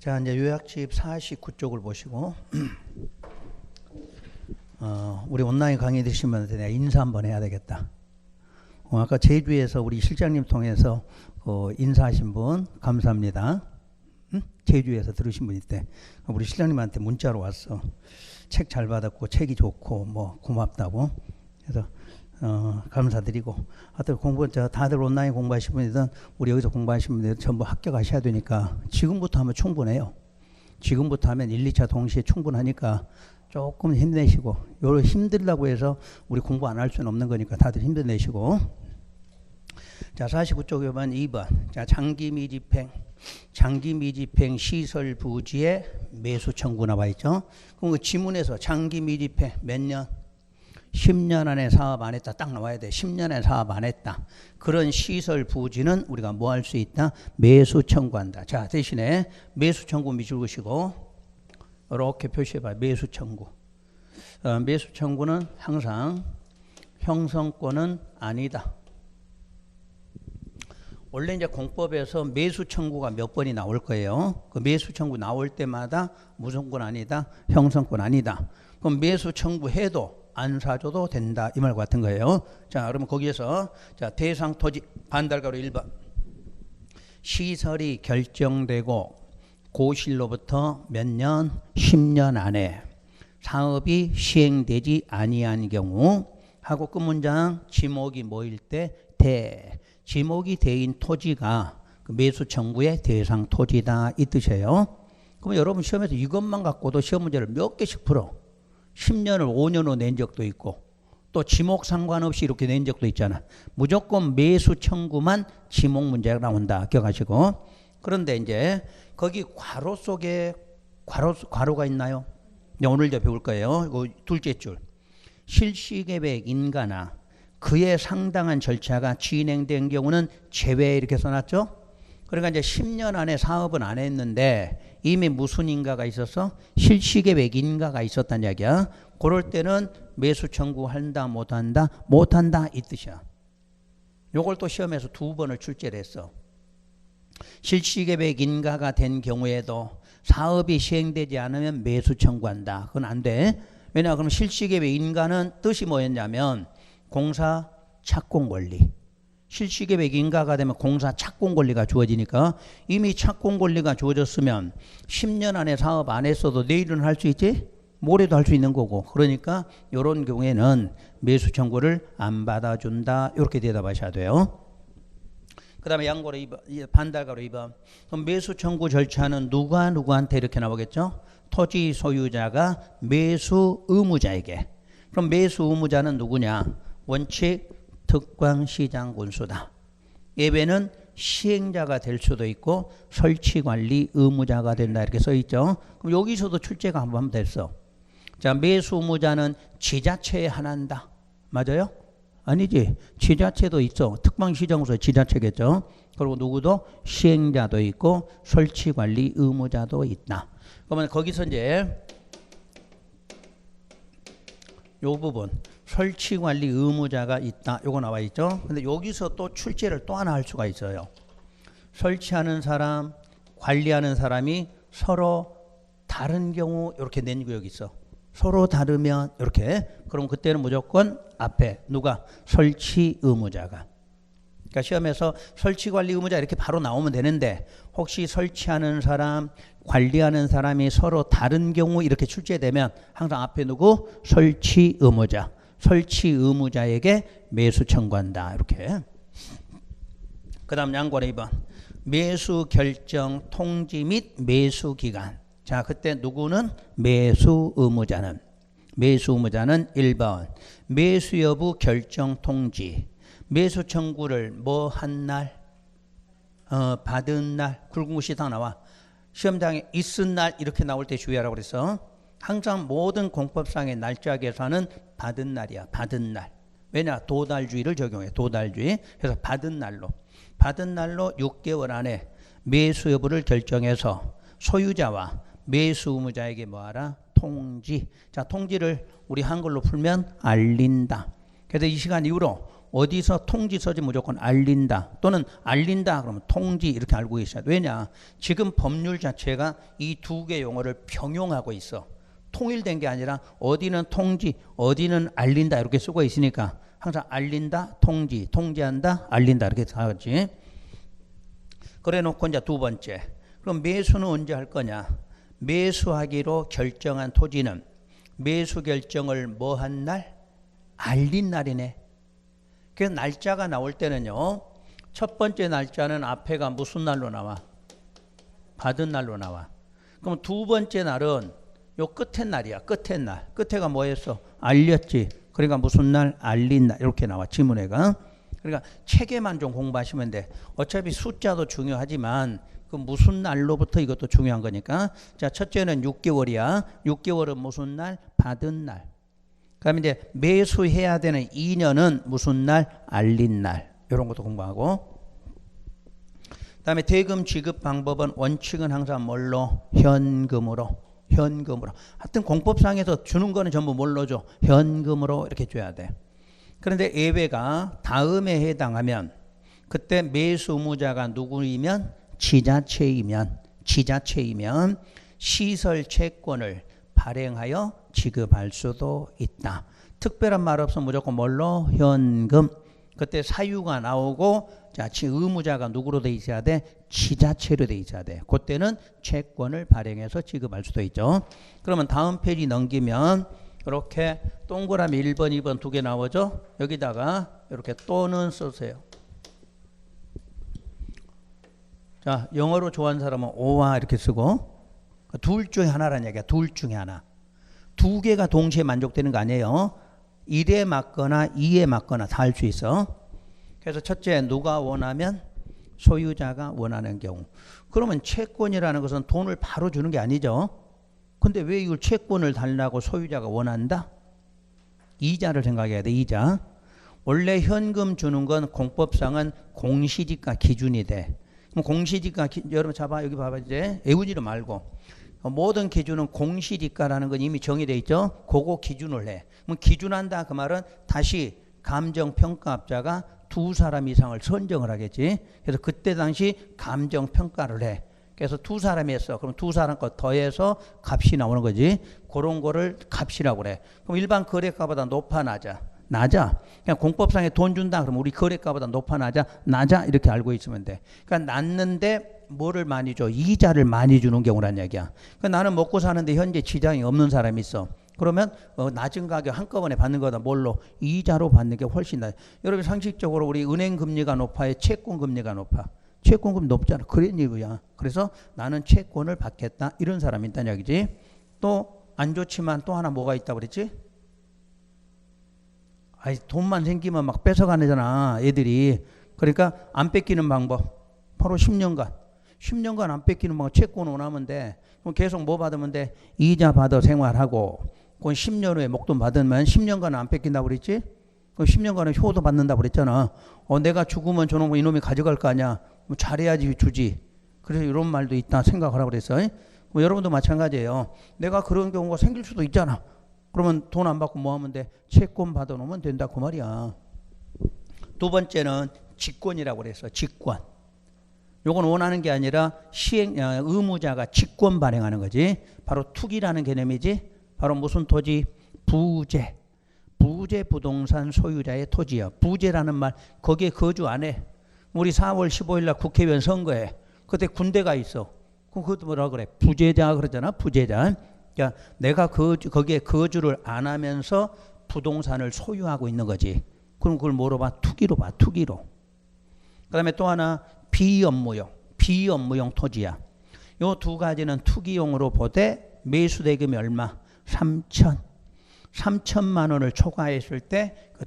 자, 이제 요약집 49쪽을 보시고 우리 온라인 강의 들으신 분한테 내가 인사 한번 해야 되겠다. 아까 제주에서 우리 실장님 통해서 인사하신 분 감사합니다. 제주에서 들으신 분 있대. 우리 실장님한테 문자로 왔어. 책 잘 받았고 책이 좋고 뭐 고맙다고. 그래서 감사드리고, 하여튼 다들 온라인 공부하신 분이든 우리 여기서 공부하신 분들 전부 합격하셔야 되니까 지금부터 하면 충분해요. 지금부터 하면 1, 2차 동시에 충분하니까 조금 힘내시고, 요런 힘들다고 해서 우리 공부 안 할 수는 없는 거니까 다들 힘내시고. 자, 49쪽 2번. 자, 장기 미집행 시설 부지의 매수 청구 나와 있죠. 그럼 그 지문에서 장기 미집행 몇 년? 10년 안에 사업 안 했다. 딱 나와야 돼. 10년 안에 사업 안 했다. 그런 시설 부지는 우리가 뭐 할 수 있다? 매수 청구한다. 자, 대신에 매수 청구 미줄긋이고 이렇게 표시해봐요. 매수 청구. 매수 청구는 항상 형성권은 아니다. 원래 이제 공법에서 매수 청구가 몇 번이 나올 거예요. 그 매수 청구 나올 때마다 무슨권 아니다, 형성권 아니다. 그럼 매수 청구해도 안 사줘도 된다, 이 말 같은 거예요. 자, 그러면 거기에서 자, 대상 토지 반달가로 1번. 시설이 결정되고 고실로부터 몇 년? 10년 안에 사업이 시행되지 아니한 경우 하고 끝 문장 지목이 뭐일 때? 지목이 대인 토지가 그 매수 청구의 대상 토지다, 이 뜻이에요. 그럼 여러분 시험에서 이것만 갖고도 시험 문제를 몇 개씩 풀어. 10년을 5년으로 낸 적도 있고 또 지목 상관없이 이렇게 낸 적도 있잖아. 무조건 매수 청구만 지목 문제가 나온다, 기억하시고. 그런데 이제 거기 괄호 속에 괄호가 있나요? 오늘 이제 배울 거예요. 이거 둘째 줄. 실시계획 인가나 그에 상당한 절차가 진행된 경우는 제외, 이렇게 써놨죠. 그러니까 이제 10년 안에 사업은 안 했는데 이미 무슨 인가가 있었어? 실시계획 인가가 있었단 이야기야. 그럴 때는 매수 청구한다, 못한다? 못한다, 이 뜻이야. 요걸 또 시험에서 2번을 출제를 했어. 실시계획 인가가 된 경우에도 사업이 시행되지 않으면 매수 청구한다. 그건 안 돼. 왜냐, 그럼 실시계획 인가는 뜻이 뭐였냐면 공사 착공 권리. 실시계획 인가가 되면 공사 착공 권리가 주어지니까 이미 착공 권리가 주어졌으면 10년 안에 사업 안 했어도 내일은 할 수 있지? 모레도 할 수 있는 거고. 그러니까 이런 경우에는 매수 청구를 안 받아준다, 이렇게 대답하셔야 돼요. 그 다음에 양고로 2번, 반달가로 2번. 그럼 매수 청구 절차는 누구한테 이렇게 나오겠죠? 토지 소유자가 매수 의무자에게. 그럼 매수 의무자는 누구냐? 원칙 특광시장 군수다. 예외는 시행자가 될 수도 있고 설치관리 의무자가 된다, 이렇게 써있죠. 그럼 여기서도 출제가 한번 됐어. 자, 매수 의무자는 지자체에 하나인다. 맞아요? 아니지. 지자체도 있어. 특광시장군수 지자체겠죠. 그리고 누구도 시행자도 있고 설치관리 의무자도 있다. 그러면 거기서 이제 요 부분 설치관리 의무자가 있다, 요거 나와 있죠. 근데 여기서 또 출제를 또 하나 할 수가 있어요. 설치하는 사람, 관리하는 사람이 서로 다른 경우 이렇게 낸 구역이 있어. 서로 다르면 이렇게. 그럼 그때는 무조건 앞에 누가? 설치 의무자가. 그러니까 시험에서 설치관리 의무자 이렇게 바로 나오면 되는데 혹시 설치하는 사람, 관리하는 사람이 서로 다른 경우 이렇게 출제되면 항상 앞에 누구? 설치 의무자. 설치 의무자에게 매수 청구한다, 이렇게. 그 다음 양권에 2번. 매수 결정 통지 및 매수 기간. 자, 그때 누구는? 매수 의무자는 1번 매수 여부 결정 통지. 매수 청구를 뭐 한 날? 받은 날. 굵은 글씨 다 나와. 시험장에 있은 날 이렇게 나올 때 주의하라고 그랬어. 항상 모든 공법상의 날짜 계산은 받은 날이야. 받은 날. 왜냐? 도달주의를 적용해. 도달주의. 그래서 받은 날로 6개월 안에 매수 여부를 결정해서 소유자와 매수 의무자에게 뭐하라? 통지. 자, 통지를 우리 한글로 풀면 알린다. 그래서 이 시간 이후로 어디서 통지 서지 무조건 알린다 또는 알린다 그러면 통지 이렇게 알고 계셔야 돼. 왜냐? 지금 법률 자체가 이 두 개 용어를 병용하고 있어. 통일된 게 아니라 어디는 통지, 어디는 알린다 이렇게 쓰고 있으니까 항상 알린다, 통지, 통지한다, 알린다 이렇게 하지. 그래 놓고 이제 두 번째. 그럼 매수는 언제 할 거냐? 매수하기로 결정한 토지는 매수 결정을 뭐 한 날? 알린 날이네. 그래서 날짜가 나올 때는요. 첫 번째 날짜는 앞에가 무슨 날로 나와? 받은 날로 나와. 그럼 두 번째 날은 요 끝에 날이야. 끝에 날. 끝에가 뭐였어? 알렸지. 그러니까 무슨 날? 알린 날. 이렇게 나와. 지문에가. 그러니까 체계만 좀 공부하시면 돼. 어차피 숫자도 중요하지만 그 무슨 날로부터 이것도 중요한 거니까. 자, 첫째는 6개월이야. 6개월은 무슨 날? 받은 날. 그다음에 이제 매수해야 되는 2년은 무슨 날? 알린 날. 이런 것도 공부하고. 그다음에 대금 지급 방법은 원칙은 항상 뭘로? 현금으로. 현금으로. 하여튼 공법상에서 주는 거는 전부 뭘로 줘? 현금으로 이렇게 줘야 돼. 그런데 예외가 다음에 해당하면 그때 매수 의무자가 누구이면 지자체이면 시설 채권을 발행하여 지급할 수도 있다. 특별한 말 없으면 무조건 뭘로? 현금. 그때 사유가 나오고 자, 의무자가 누구로 돼 있어야 돼? 지자체로 돼 있어야 돼. 그때는 채권을 발행해서 지급할 수도 있죠. 그러면 다음 페이지 넘기면 이렇게 동그라미 1번, 2번 두 개 나오죠. 여기다가 이렇게 또는 쓰세요. 자, 영어로 좋아하는 사람은 오와 이렇게 쓰고 둘 중에 하나라는 얘기야. 둘 중에 하나. 두 개가 동시에 만족되는 거 아니에요. 1에 맞거나 2에 맞거나 다 할 수 있어. 그래서 첫째 누가 원하면 소유자가 원하는 경우. 그러면 채권이라는 것은 돈을 바로 주는 게 아니죠. 근데 왜 이걸 채권을 달라고 소유자가 원한다? 이자를 생각해야 돼. 이자. 원래 현금 주는 건 공법상은 공시지가 기준이 돼. 그럼 공시지가 여러분 잡아 여기 봐봐 이제 외우지를 말고 모든 기준은 공시지가라는 건 이미 정의되어 있죠. 그거 기준을 해. 그럼 기준한다 그 말은 다시 감정평가업자가 두 사람 이상을 선정을 하겠지. 그래서 그때 당시 감정평가를 해. 그래서 두 사람이 했어. 그럼 두 사람 거 더해서 값이 나오는 거지. 그런 거를 값이라고 그래. 그럼 일반 거래가보다 높아 낮아? 낮아. 그냥 공법상에 돈 준다 그러면 우리 거래가보다 높아 낮아? 낮아. 이렇게 알고 있으면 돼. 그러니까 낮는데 뭐를 많이 줘? 이자를 많이 주는 경우란 얘기야. 그러니까 나는 먹고 사는데 현재 지장이 없는 사람이 있어. 그러면 낮은 가격 한꺼번에 받는 거다 뭘로? 이자로 받는 게 훨씬 나아. 여러분 상식적으로 우리 은행 금리가 높아요? 채권 금리가 높아? 채권금 높잖아. 그런 이유야. 그래서 나는 채권을 받겠다. 이런 사람이 있다는 얘기지. 또 안 좋지만 또 하나 뭐가 있다고 그랬지? 아이, 돈만 생기면 막 뺏어가잖아. 애들이. 그러니까 안 뺏기는 방법. 바로 10년간 안 뺏기는 방법. 채권 원하면 돼. 그럼 계속 뭐 받으면 돼? 이자 받아 생활하고. 그건 10년 후에 목돈 받으면 10년간 안 뺏긴다고 그랬지? 그럼 10년간은 효도 받는다고 그랬잖아. 내가 죽으면 저놈 이놈이 가져갈 거 아니야. 뭐 잘해야지 주지. 그래서 이런 말도 있다 생각하라고 그랬어. 뭐 여러분도 마찬가지예요. 내가 그런 경우가 생길 수도 있잖아. 그러면 돈 안 받고 뭐 하면 돼? 채권 받아놓으면 된다 그 말이야. 두 번째는 직권이라고 그랬어. 직권. 요건 원하는 게 아니라 의무자가 직권 발행하는 거지. 바로 투기라는 개념이지. 바로 무슨 토지? 부재. 부재 부동산 소유자의 토지야. 부재라는 말 거기에 거주 안 해. 우리 4월 15일 날 국회의원 선거에 그때 군대가 있어. 그럼 그것도 뭐라 그래? 부재자 그러잖아. 부재자. 그러니까 내가 거기에 거주를 안 하면서 부동산을 소유하고 있는 거지. 그럼 그걸 뭐로 봐? 투기로 봐. 투기로. 그 다음에 또 하나 비업무용 토지야. 요 두 가지는 투기용으로 보되 매수대금이 얼마? 3천만 원을 초과했을 때 그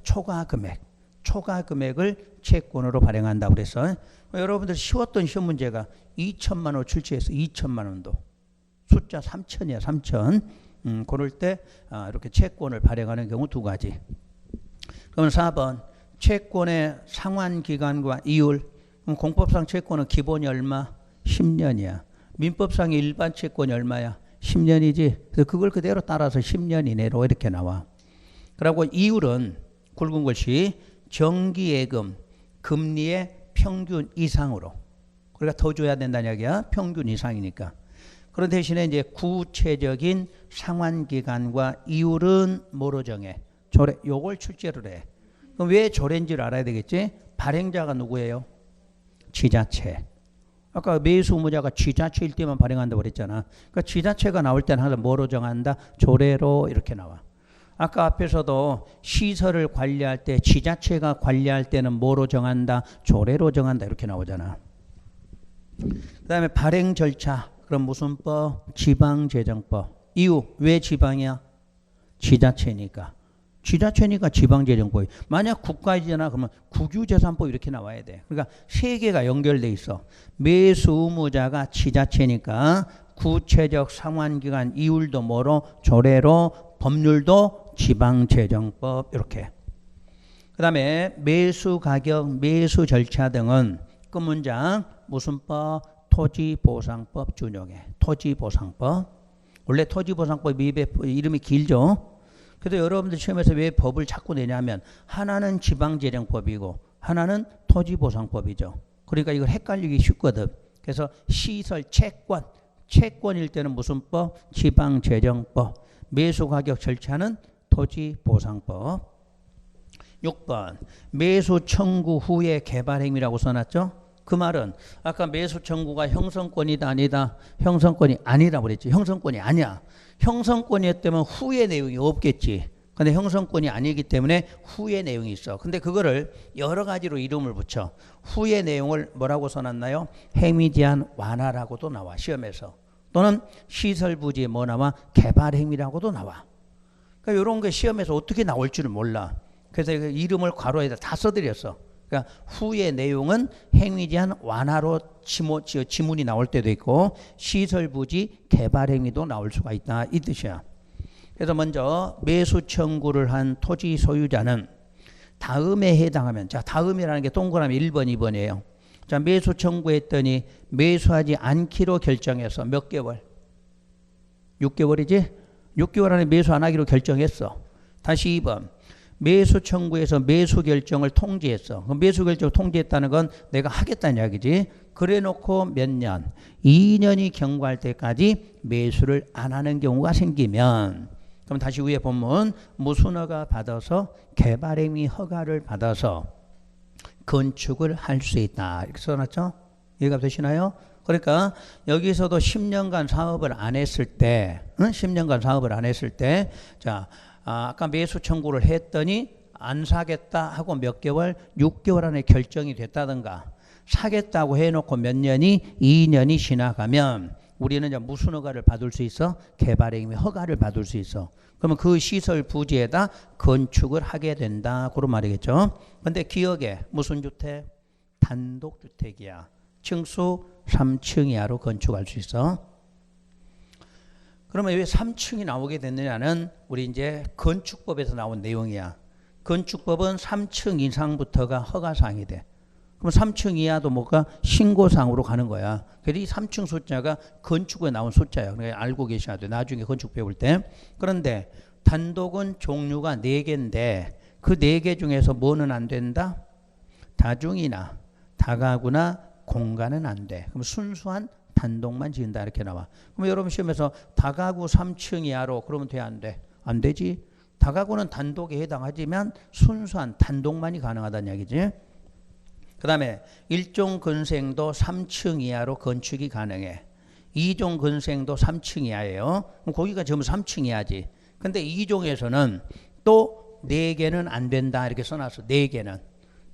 초과 금액을 채권으로 발행한다고 그래서 여러분들 쉬웠던 시험 문제가 2천만 원 출제해서 2천만 원도 숫자 3천이야. 3천. 그럴 때 이렇게 채권을 발행하는 경우 두 가지. 그럼 4번 채권의 상환기간과 이율. 그럼 공법상 채권은 기본이 얼마? 10년이야. 민법상의 일반 채권이 얼마야? 10년이지. 그래서 그걸 그대로 따라서 10년 이내로 이렇게 나와. 그리고 이율은 굵은 글씨 정기예금 금리의 평균 이상으로. 그러니까 더 줘야 된다는 이야기야. 평균 이상이니까. 그런 대신에 이제 구체적인 상환기간과 이율은 뭐로 정해? 조례. 요걸 출제를 해. 그럼 왜 조례인지를 알아야 되겠지? 발행자가 누구예요? 지자체. 아까 매수 의무자가 지자체일 때만 발행한다고 그랬잖아. 그러니까 지자체가 나올 때는 항상 뭐로 정한다? 조례로 이렇게 나와. 아까 앞에서도 시설을 관리할 때 지자체가 관리할 때는 뭐로 정한다? 조례로 정한다 이렇게 나오잖아. 그 다음에 발행 절차. 그럼 무슨 법? 지방재정법. 이유 왜 지방이야? 지자체니까. 지자체니까 지방재정법이. 만약 국가이잖아 그러면 국유재산법 이렇게 나와야 돼. 그러니까 세 개가 연결돼 있어. 매수 의무자가 지자체니까 구체적 상환기간 이율도 뭐로? 조례로. 법률도 지방재정법 이렇게. 그 다음에 매수가격, 매수절차 등은 끝 문장 무슨 법? 토지보상법 준용해. 토지보상법. 원래 토지보상법 이름이 길죠. 그래도 여러분들 시험에서 왜 법을 자꾸 내냐면 하나는 지방재정법이고 하나는 토지보상법이죠. 그러니까 이걸 헷갈리기 쉽거든. 그래서 시설 채권, 채권일 때는 무슨 법? 지방재정법. 매수가격 절차는 토지보상법. 6번 매수 청구 후에 개발행위라고 써놨죠. 그 말은 아까 매수 청구가 형성권이다 아니다? 형성권이 아니라고 그랬지. 형성권이 아니야. 형성권이었다면 후의 내용이 없겠지. 근데 형성권이 아니기 때문에 후의 내용이 있어. 근데 그거를 여러 가지로 이름을 붙여. 후의 내용을 뭐라고 써놨나요? 행위 제한 완화라고도 나와. 시험에서. 또는 시설 부지에 뭐 나와? 개발 행위라고도 나와. 그러니까 이런 게 시험에서 어떻게 나올 줄을 몰라. 그래서 이름을 괄호에다 다 써드렸어. 그러니까 후의 내용은 행위 제한 완화로 지문이 나올 때도 있고 시설 부지 개발 행위도 나올 수가 있다 이 뜻이야. 그래서 먼저 매수 청구를 한 토지 소유자는 다음에 해당하면, 자 다음이라는 게 동그라미 1번 2번이에요. 자 매수 청구했더니 매수하지 않기로 결정해서 몇 개월? 6개월이지? 6개월 안에 매수 안 하기로 결정했어. 다시 2번 매수 청구해서 매수 결정을 통지했어. 그럼 매수 결정을 통지했다는 건 내가 하겠다는 이야기지. 그래 놓고 몇 년? 2년이 경과할 때까지 매수를 안 하는 경우가 생기면, 그럼 다시 위에 보면 무슨 허가 받아서 개발행위 허가를 받아서 건축을 할 수 있다 이렇게 써놨죠. 이해가 되시나요? 그러니까 여기서도 10년간 사업을 안 했을 때, 10년간 사업을 안 했을 때, 자 아까 매수 청구를 했더니 안 사겠다 하고 몇 개월? 6개월 안에 결정이 됐다든가, 사겠다고 해놓고 몇 년이? 2년이 지나가면 우리는 이제 무슨 허가를 받을 수 있어? 개발행위 허가를 받을 수 있어. 그러면 그 시설 부지에다 건축을 하게 된다 그런 말이겠죠. 근데 기억에 무슨 주택? 단독주택이야. 층수 3층 이하로 건축할 수 있어. 그러면 왜 3층이 나오게 됐느냐는 우리 이제 건축법에서 나온 내용이야. 건축법은 3층 이상부터가 허가사항이 돼. 그럼 3층 이하도 뭐가 신고사항으로 가는 거야. 그래서 이 3층 숫자가 건축에 나온 숫자야. 그러니까 알고 계셔야 돼. 나중에 건축 배울 때. 그런데 단독은 종류가 4개인데 그 4개 중에서 뭐는 안 된다? 다중이나 다가구나 공간은 안 돼. 그럼 순수한 단독만 지은다 이렇게 나와. 그럼 여러분 시험에서 다가구 3층 이하로 그러면 돼 안 돼? 안 되지. 다가구는 단독에 해당하지만 순수한 단독만이 가능하다는 얘기지. 그 다음에 1종 건생도 3층 이하로 건축이 가능해. 2종 건생도 3층 이하예요. 그럼 거기가 전부 3층 이하지. 근데 2종에서는 또 4개는 안 된다 이렇게 써놨어. 4개는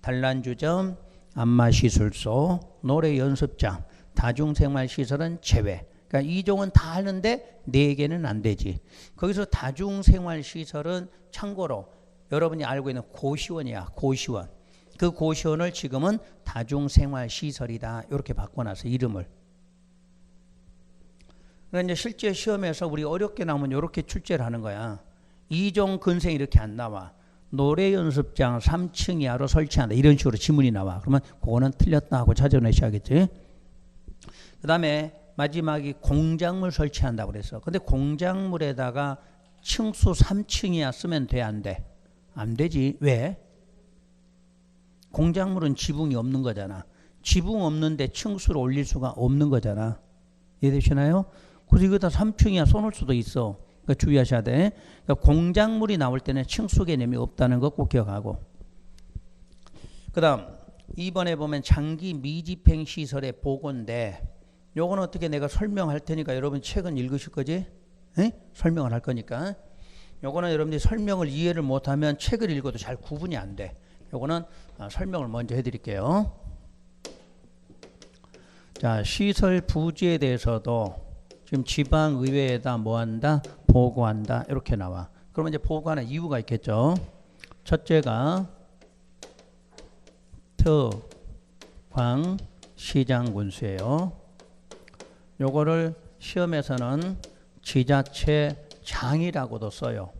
단란주점, 안마시술소, 노래연습장, 다중생활시설은 제외. 그러니까 2종은 다 하는데 4개는 안 되지. 거기서 다중생활시설은 참고로 여러분이 알고 있는 고시원이야. 고시원. 그 고시원을 지금은 다중생활시설이다 이렇게 바꿔놔서 이름을. 그러니까 이제 실제 시험에서 우리 어렵게 나오면 이렇게 출제를 하는 거야. 2종 근생 이렇게 안 나와. 노래연습장 3층 이하로 설치한다 이런 식으로 지문이 나와. 그러면 그거는 틀렸다 하고 찾아내셔야겠지. 그 다음에 마지막이 공작물 설치한다고 그랬어. 근데 공작물에다가 층수 3층 이하 쓰면 돼 안 돼? 안 되지. 왜? 공작물은 지붕이 없는 거잖아. 지붕 없는데 층수를 올릴 수가 없는 거잖아. 이해되시나요? 그래서 이거 다 3층이야 써놓을 수도 있어. 그러니까 주의하셔야 돼. 그러니까 공작물이 나올 때는 층수 개념이 없다는 거 꼭 기억하고. 그 다음 2번에 보면 장기 미집행 시설의 보고인데 요거는 어떻게 내가 설명할 테니까 여러분 책은 읽으실 거지? 에? 설명을 할 거니까. 요거는 여러분들이 설명을 이해를 못하면 책을 읽어도 잘 구분이 안 돼. 요거는 설명을 먼저 해드릴게요. 자, 시설 부지에 대해서도 지금 지방의회에다 뭐한다? 보고한다. 이렇게 나와. 그러면 이제 보고하는 이유가 있겠죠. 첫째가 특광시장군수예요. 요거를 시험에서는 지자체장이라고도 써요.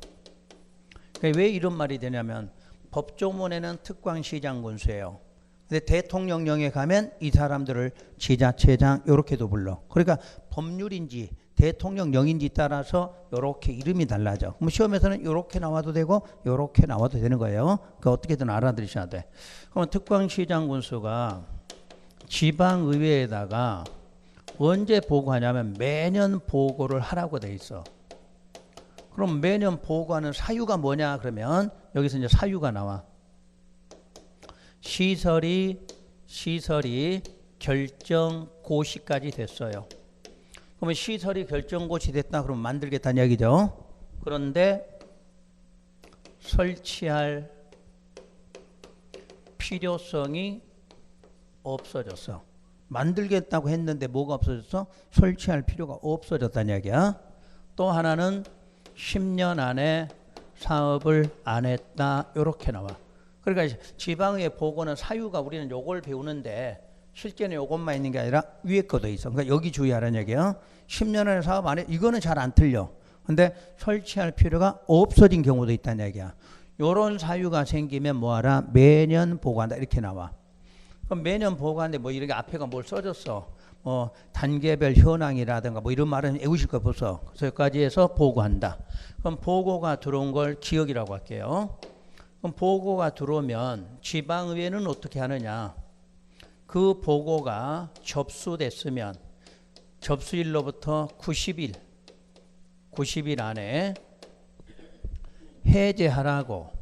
그러니까 왜 이런 말이 되냐면 법조문에는 특광시장군수예요. 근데 대통령령에 가면 이 사람들을 지자체장 이렇게도 불러. 그러니까 법률인지 대통령령인지 따라서 이렇게 이름이 달라져. 그럼 시험에서는 이렇게 나와도 되고 이렇게 나와도 되는 거예요. 그 어떻게든 알아들으셔야 돼. 그럼 특광시장군수가 지방의회에다가 언제 보고하냐면 매년 보고를 하라고 돼 있어. 그럼 매년 보고하는 사유가 뭐냐 그러면 여기서 이제 사유가 나와. 시설이 결정고시까지 됐어요. 그러면 시설이 결정고시 됐다 그러면 만들겠다는 얘기죠. 그런데 설치할 필요성이 없어졌어. 만들겠다고 했는데 뭐가 없어졌어? 설치할 필요가 없어졌다는 얘기야. 또 하나는 10년 안에 사업을 안 했다 이렇게 나와. 그러니까 지방의 보고는 사유가 우리는 요걸 배우는데 실제는 요것만 있는 게 아니라 위에 것도 있어. 그러니까 여기 주의하라는 얘기야. 10년 안에 사업 안 해. 이거는 잘 안 틀려. 근데 설치할 필요가 없어진 경우도 있다는 얘기야. 요런 사유가 생기면 뭐하라? 매년 보고한다 이렇게 나와. 그럼 매년 보고하는데 뭐 이렇게 앞에가 뭘 써줬어. 뭐 단계별 현황이라든가 뭐 이런 말은 외우실 거 없어. 그래서 여기까지 해서 보고한다. 그럼 보고가 들어온 걸 기억이라고 할게요. 그럼 보고가 들어오면 지방의회는 어떻게 하느냐. 그 보고가 접수됐으면 접수일로부터 90일 안에 해제하라고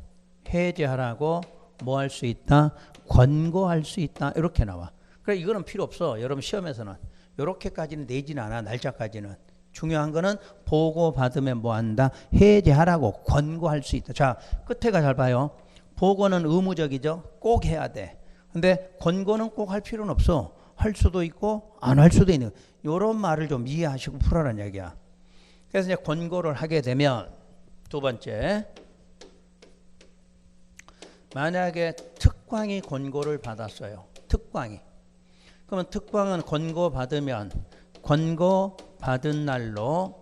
뭐 할 수 있다? 권고할 수 있다. 이렇게 나와. 그래 이거는 필요 없어. 여러분 시험에서는 이렇게까지는 내지는 않아. 날짜까지는. 중요한 거는 보고 받으면 뭐 한다? 해제하라고 권고할 수 있다. 자, 끝에가 잘 봐요. 보고는 의무적이죠. 꼭 해야 돼. 근데 권고는 꼭 할 필요는 없어. 할 수도 있고 안 할 수도 있는. 이런 말을 좀 이해하시고 풀어라는 얘기야. 그래서 이제 권고를 하게 되면 두 번째, 만약에 특광이 권고를 받았어요. 특광이. 그러면 특광은 권고 받으면 권고 받은 날로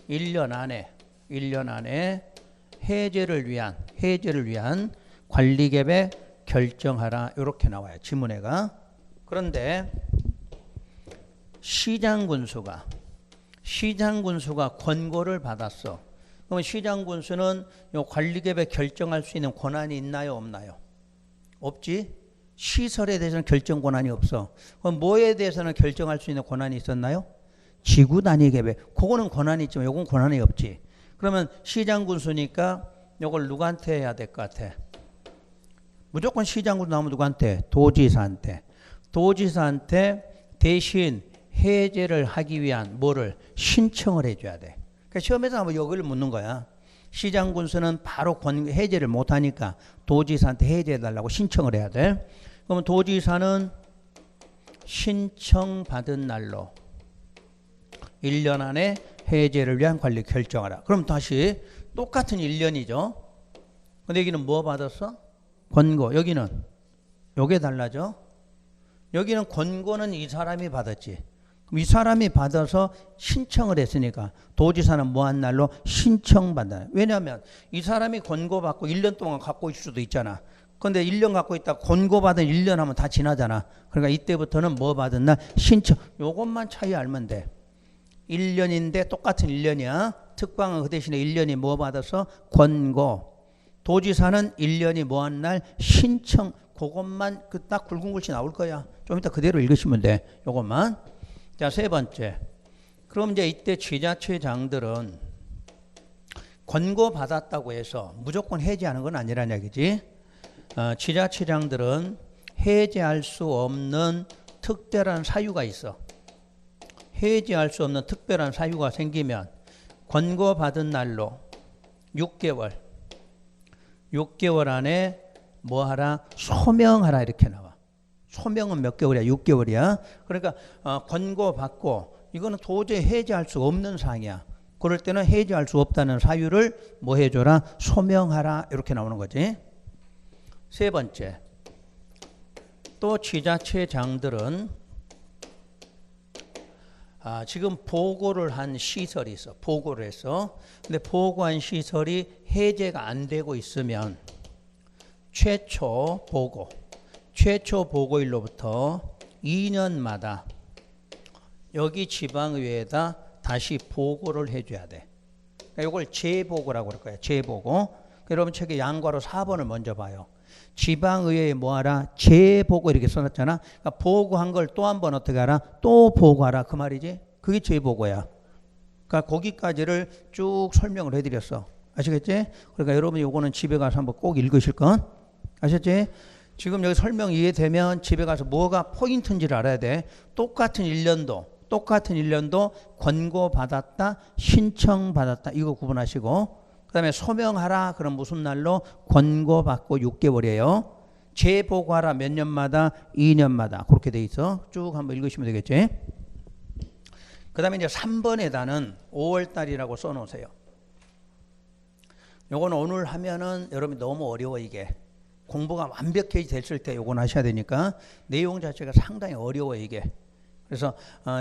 1년 안에 해제를 위한 관리 계획 결정하라. 이렇게 나와요. 지문에가. 그런데 시장군수가 권고를 받았어. 그러면 시장군수는 요 관리 계획 결정할 수 있는 권한이 있나요, 없나요? 없지. 시설에 대해서는 결정 권한이 없어. 그럼 뭐에 대해서는 결정할 수 있는 권한이 있었나요? 지구 단위 계획. 그거는 권한이 있지만 요건 권한이 없지. 그러면 시장군수니까 요걸 누구한테 해야 될 것 같아? 무조건 시장군수 나오면 누구한테? 도지사한테 대신 해제를 하기 위한 뭐를? 신청을 해줘야 돼. 그러니까 시험에서 한번 여기를 묻는 거야. 시장군수는 바로 해제를 못하니까 도지사한테 해제해달라고 신청을 해야 돼. 그러면 도지사는 신청받은 날로 1년 안에 해제를 위한 관리 결정하라. 그럼 다시 똑같은 1년이죠. 근데 여기는 뭐 받았어? 권고. 여기는 요게 달라져. 여기는 권고는 이 사람이 받았지. 그럼 이 사람이 받아서 신청을 했으니까 도지사는 뭐한 날로 신청받아. 왜냐하면 이 사람이 권고받고 1년 동안 갖고 있을 수도 있잖아. 그런데 1년 갖고 있다 권고받은 1년 하면 다 지나잖아. 그러니까 이때부터는 뭐 받은 날? 신청. 요것만 차이 알면 돼. 1년인데 똑같은 1년이야. 특광은 그 대신에 1년이 뭐 받아서? 권고. 도지사는 1년이 뭐 한 날? 신청. 그것만 그 딱 굵은 글씨 나올 거야. 좀 이따 그대로 읽으시면 돼. 요것만. 자, 세 번째. 그럼 이제 이때 지자체장들은 권고받았다고 해서 무조건 해제하는 건 아니란 얘기지. 지자체장들은 해제할 수 없는 특별한 사유가 있어. 해제할 수 없는 특별한 사유가 생기면 권고받은 날로 6개월 안에 뭐 하라? 소명하라 이렇게 나와. 소명은 몇 개월이야? 6개월이야. 그러니까 권고받고 이거는 도저히 해제할 수 없는 사항이야. 그럴 때는 해제할 수 없다는 사유를 뭐 해줘라? 소명하라 이렇게 나오는 거지. 세 번째. 또 지자체장들은 지금 보고를 한 시설이 있어. 보고를 했어. 근데 보고한 시설이 해제가 안 되고 있으면 최초 보고일로부터 2년마다 여기 지방의회에다 다시 보고를 해줘야 돼. 그러니까 이걸 재보고라고 그럴 거야. 재보고. 여러분 책에 양괄호 4번을 먼저 봐요. 지방의회에 뭐하라? 재보고 이렇게 써놨잖아. 그러니까 보고한 걸 또 한 번 어떻게 하라? 또 보고하라 그 말이지. 그게 재보고야. 그러니까 거기까지를 쭉 설명을 해드렸어. 아시겠지? 그러니까 여러분이 요거는 집에 가서 한번 꼭 읽으실 건. 아셨지? 지금 여기 설명 이해되면 집에 가서 뭐가 포인트인지를 알아야 돼. 똑같은 1년도 권고받았다, 신청받았다 이거 구분하시고 그 다음에 소명하라 그럼 무슨 날로? 권고받고 6개월이에요. 재보고하라 몇 년마다? 2년마다 그렇게 돼 있어. 쭉 한번 읽으시면 되겠지. 그 다음에 이제 3번에다는 5월달이라고 써놓으세요. 요건 오늘 하면은 여러분 너무 어려워. 이게 공부가 완벽히 됐을 때 요건 하셔야 되니까 내용 자체가 상당히 어려워 이게. 그래서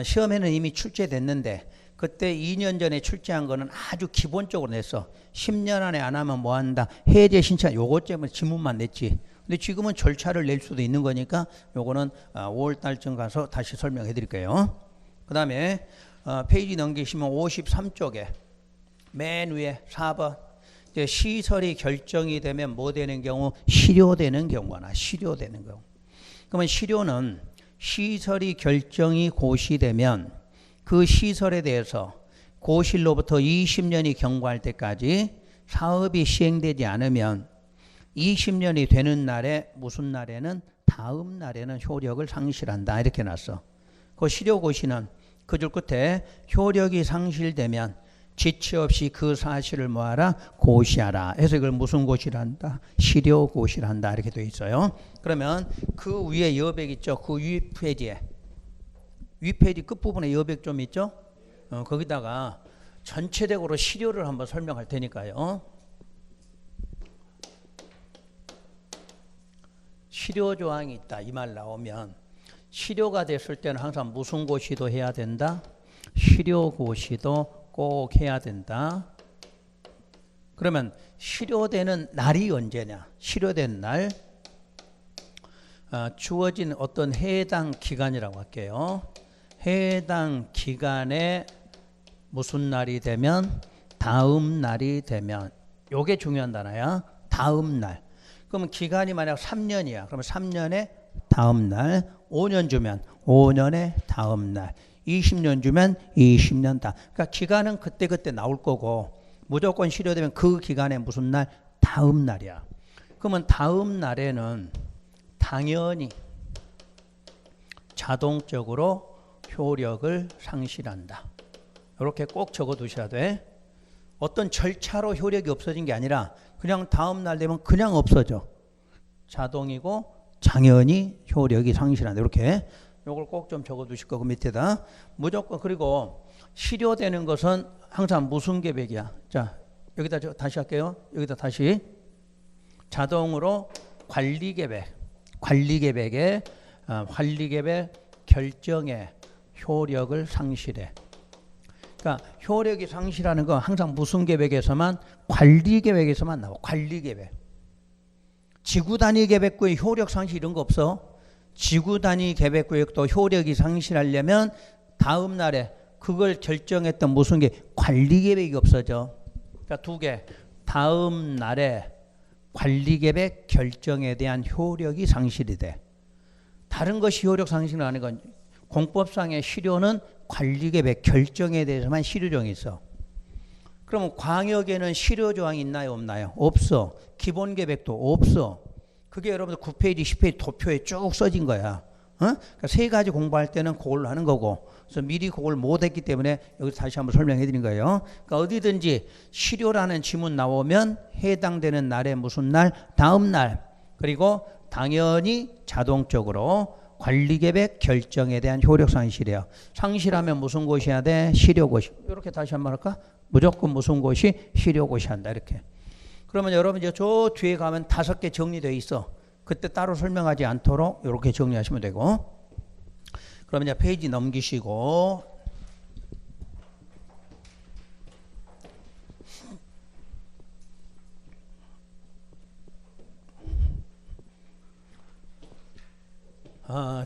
시험에는 이미 출제됐는데 그때 2년 전에 출제한 거는 아주 기본적으로 냈어. 10년 안에 안 하면 뭐 한다? 해제 신청. 요것 때문에 지문만 냈지. 근데 지금은 절차를 낼 수도 있는 거니까 요거는 5월 달쯤 가서 다시 설명해 드릴게요. 그 다음에 페이지 넘기시면 53쪽에 맨 위에 4번 이제 시설이 결정이 되면 뭐 되는 경우? 실효되는 경우나 실효되는 경우. 그러면 실효는 시설이 결정이 고시되면 그 시설에 대해서 고시로부터 20년이 경과할 때까지 사업이 시행되지 않으면 20년이 되는 날에 무슨 날에는 다음 날에는 효력을 상실한다 이렇게 놨어. 그 실효고시는 그 줄 끝에 효력이 상실되면 지체 없이 그 사실을 뭐하라? 고시하라. 해서 이걸 무슨 고시를 한다? 실효고시를 한다 이렇게 되어 있어요. 그러면 그 위에 여백 있죠? 그 위 페이지에 윗페이지 끝부분에 여백 좀 있죠? 거기다가 전체적으로 실효를 한번 설명할 테니까요. 실효 조항이 있다 이 말 나오면 실효가 됐을 때는 항상 무슨 고시도 해야 된다? 실효고시도 꼭 해야 된다. 그러면 실효되는 날이 언제냐? 실효된 날 주어진 어떤 해당 기간이라고 할게요. 해당 기간에 무슨 날이 되면? 다음 날이 되면. 요게 중요한 단어야. 다음 날. 그러면 기간이 만약 3년이야. 그러면 3년에 다음 날. 5년 주면 5년에 다음 날. 20년 주면 20년 다. 그러니까 기간은 그때 나올 거고 무조건 실효되면 그 기간에 무슨 날? 다음 날이야. 그러면 다음 날에는 당연히 자동적으로 효력을 상실한다. 이렇게 꼭 적어 두셔야 돼. 어떤 절차로 효력이 없어진 게 아니라 그냥 다음 날 되면 그냥 없어져. 자동이고 당연히 효력이 상실한다. 이렇게 요걸 꼭 좀 적어 두실 거고 밑에다 무조건. 그리고 실효되는 것은 항상 무슨 계획이야? 자, 여기다 다시 할게요. 여기다 다시 자동으로 관리 계획의 결정에 효력을 상실해. 그러니까 효력이 상실하는 건 항상 무슨 계획에서만? 관리 계획에서만 나와. 관리 계획. 지구 단위 계획구에 효력 상실 이런 거 없어. 지구 단위 계획구역도 효력이 상실하려면 다음 날에 그걸 결정했던 무슨 게 관리 계획이 없어져. 그러니까 두 개. 다음 날에 관리계획 결정에 대한 효력이 상실이 돼. 다른 것이 효력 상실을 하는 건 공법상의 실효는 관리계획 결정에 대해서만 실효조항이 있어. 그러면 광역에는 실효조항이 있나요? 없나요? 없어. 기본계획도 없어. 그게 여러분들 9페이지, 10페이지 도표에 쭉 써진 거야. 그러니까 세 가지 공부할 때는 그걸로 하는 거고, 그래서 미리 그걸 못했기 때문에 여기서 다시 한번 설명해 드린 거예요. 그러니까 어디든지 실효라는 지문 나오면 해당되는 날에 무슨 날, 다음 날, 그리고 당연히 자동적으로 관리계획 결정에 대한 효력 상실이에요. 상실하면 무슨 곳이 해야 돼? 실효고시. 이렇게 다시 한번 할까? 무조건 무슨 곳이? 실효고시 한다. 이렇게. 그러면 여러분 이제 저 뒤에 가면 5개 정리되어 있어. 그때 따로 설명하지 않도록 이렇게 정리하시면 되고. 그러면 이제 페이지 넘기시고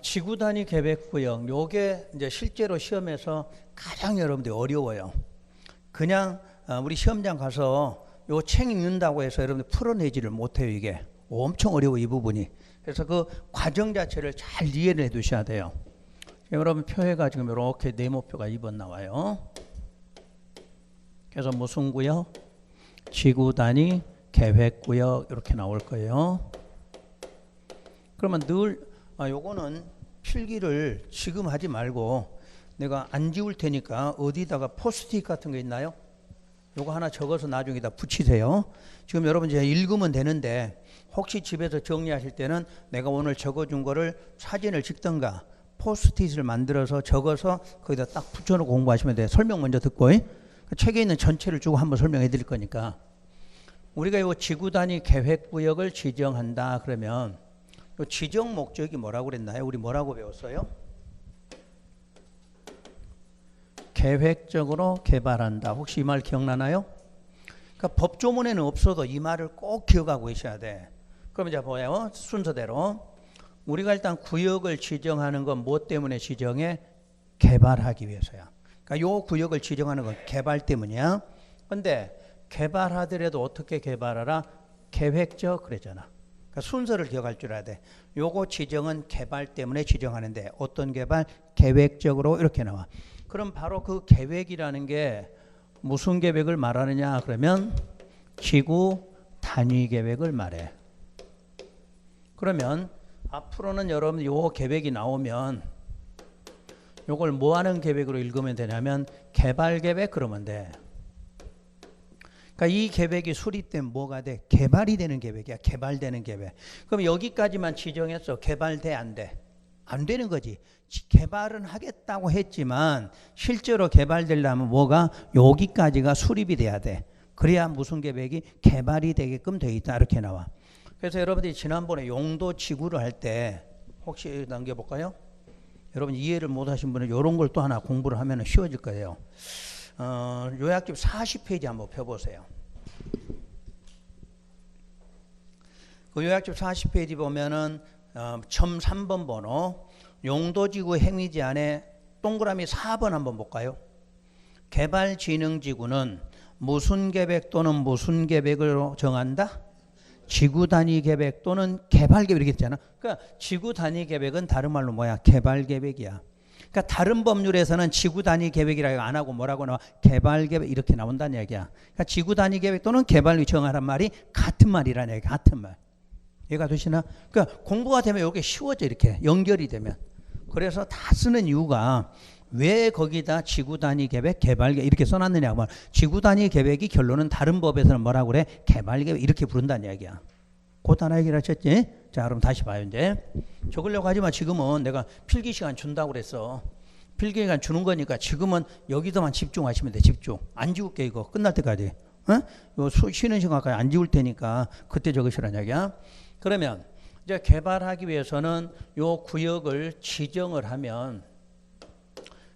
지구 단위 계획구역, 요게 이제 실제로 시험에서 가장 여러분들이 어려워요. 그냥 우리 시험장 가서 요 책 읽는다고 해서 여러분들 풀어내지를 못해요. 이게 엄청 어려워, 이 부분이. 그래서 그 과정 자체를 잘 이해를 해 두셔야 돼요. 여러분 표에가 지금 이렇게 네모표가 2번 나와요. 그래서 무슨 구역? 지구 단위 계획구역 이렇게 나올 거예요. 그러면 늘 요거는 필기를 지금 하지 말고 내가 안 지울 테니까 어디다가 포스트잇 같은 거 있나요? 요거 하나 적어서 나중에다 붙이세요. 지금 여러분 이제 읽으면 되는데 혹시 집에서 정리하실 때는 내가 오늘 적어준 거를 사진을 찍던가 포스트잇을 만들어서 적어서 거기다 딱 붙여놓고 공부하시면 돼요. 설명 먼저 듣고 책에 있는 전체를 쭉 한번 설명해 드릴 거니까. 우리가 요 지구 단위 계획구역을 지정한다 그러면 요 지정 목적이 뭐라고 그랬나요? 우리 뭐라고 배웠어요? 계획적으로 개발한다. 혹시 이 말 기억나나요? 그러니까 법조문에는 없어도 이 말을 꼭 기억하고 계셔야 돼. 그럼 이제 보여요. 순서대로. 우리가 일단 구역을 지정하는 건 뭐 때문에 지정해? 개발하기 위해서야. 그러니까 요 구역을 지정하는 건 개발 때문이야. 근데 개발하더라도 어떻게 개발하라? 계획적 그러잖아. 그러니까 순서를 기억할 줄 알아야 돼. 요거 지정은 개발 때문에 지정하는데 어떤 개발? 계획적으로 이렇게 나와. 그럼 바로 그 계획이라는 게 무슨 계획을 말하느냐 그러면 지구 단위 계획을 말해. 그러면 앞으로는 여러분 요 계획이 나오면 요걸 뭐 하는 계획으로 읽으면 되냐면 개발 계획 그러면 돼. 그러니까 이 계획이 수립되면 뭐가 돼? 개발이 되는 계획이야. 개발되는 계획. 그럼 여기까지만 지정했어. 개발돼 안 돼? 안 되는 거지. 개발은 하겠다고 했지만 실제로 개발되려면 뭐가? 여기까지가 수립이 돼야 돼. 그래야 무슨 계획이? 개발이 되게끔 돼 있다. 이렇게 나와. 그래서 여러분들이 지난번에 용도 지구를 할 때 혹시 남겨볼까요? 여러분 이해를 못하신 분은 이런 걸 또 하나 공부를 하면 쉬워질 거예요. 요약집 40페이지 한번 펴보세요. 그 요약집 40페이지 보면은 점 3번 번호 용도지구 행위지 안에 동그라미 4번 한번 볼까요? 개발진흥지구는 무슨 계획 또는 무슨 계획으로 정한다? 지구 단위 계획 또는 개발 계획 이렇게 했잖아. 그러니까 지구 단위 계획은 다른 말로 뭐야? 개발 계획이야. 그러니까 다른 법률에서는 지구 단위 계획이라고 안 하고 뭐라고 나와? 개발 계획 이렇게 나온다는 얘기야. 그러니까 지구 단위 계획 또는 개발 정하란 말이 같은 말이라는 얘기. 같은 말. 이해가 되시나? 그러니까 공부가 되면 이게 쉬워져 이렇게 연결이 되면. 그래서 다 쓰는 이유가 왜 거기다 지구 단위 계획, 개발 계획 이렇게 써놨느냐 하면 지구 단위 계획이 결론은 다른 법에서는 뭐라고 그래? 개발 계획 이렇게 부른다는 얘기야. 고단한 얘기를 하셨지? 자 그럼 다시 봐요 이제. 적으려고 하지만 지금은 내가 필기 시간 준다고 그랬어. 필기 시간 주는 거니까 지금은 여기서만 집중하시면 돼. 집중. 안 지울게 이거 끝날 때까지. 쉬는 시간까지 안 지울 테니까 그때 적으시라는 얘기야. 그러면 이제 개발하기 위해서는 요 구역을 지정을 하면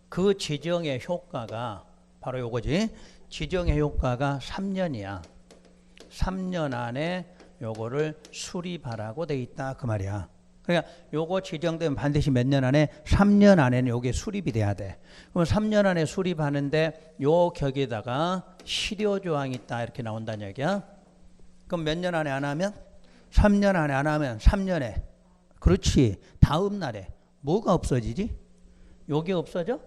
그 지정의 효과가 바로 요거지. 지정의 효과가 3년이야. 3년 안에 요거를 수립하라고 돼 있다 그 말이야. 그러니까 요거 지정되면 반드시 몇 년 안에? 3년 안에는 요게 수립이 돼야 돼. 그럼 3년 안에 수립하는데 요 격에다가 실효조항이 있다 이렇게 나온다는 얘기야. 그럼 몇 년 안에 안 하면? 3년 안에 안 하면 3년에. 그렇지. 다음 날에. 뭐가 없어지지? 요게 없어져?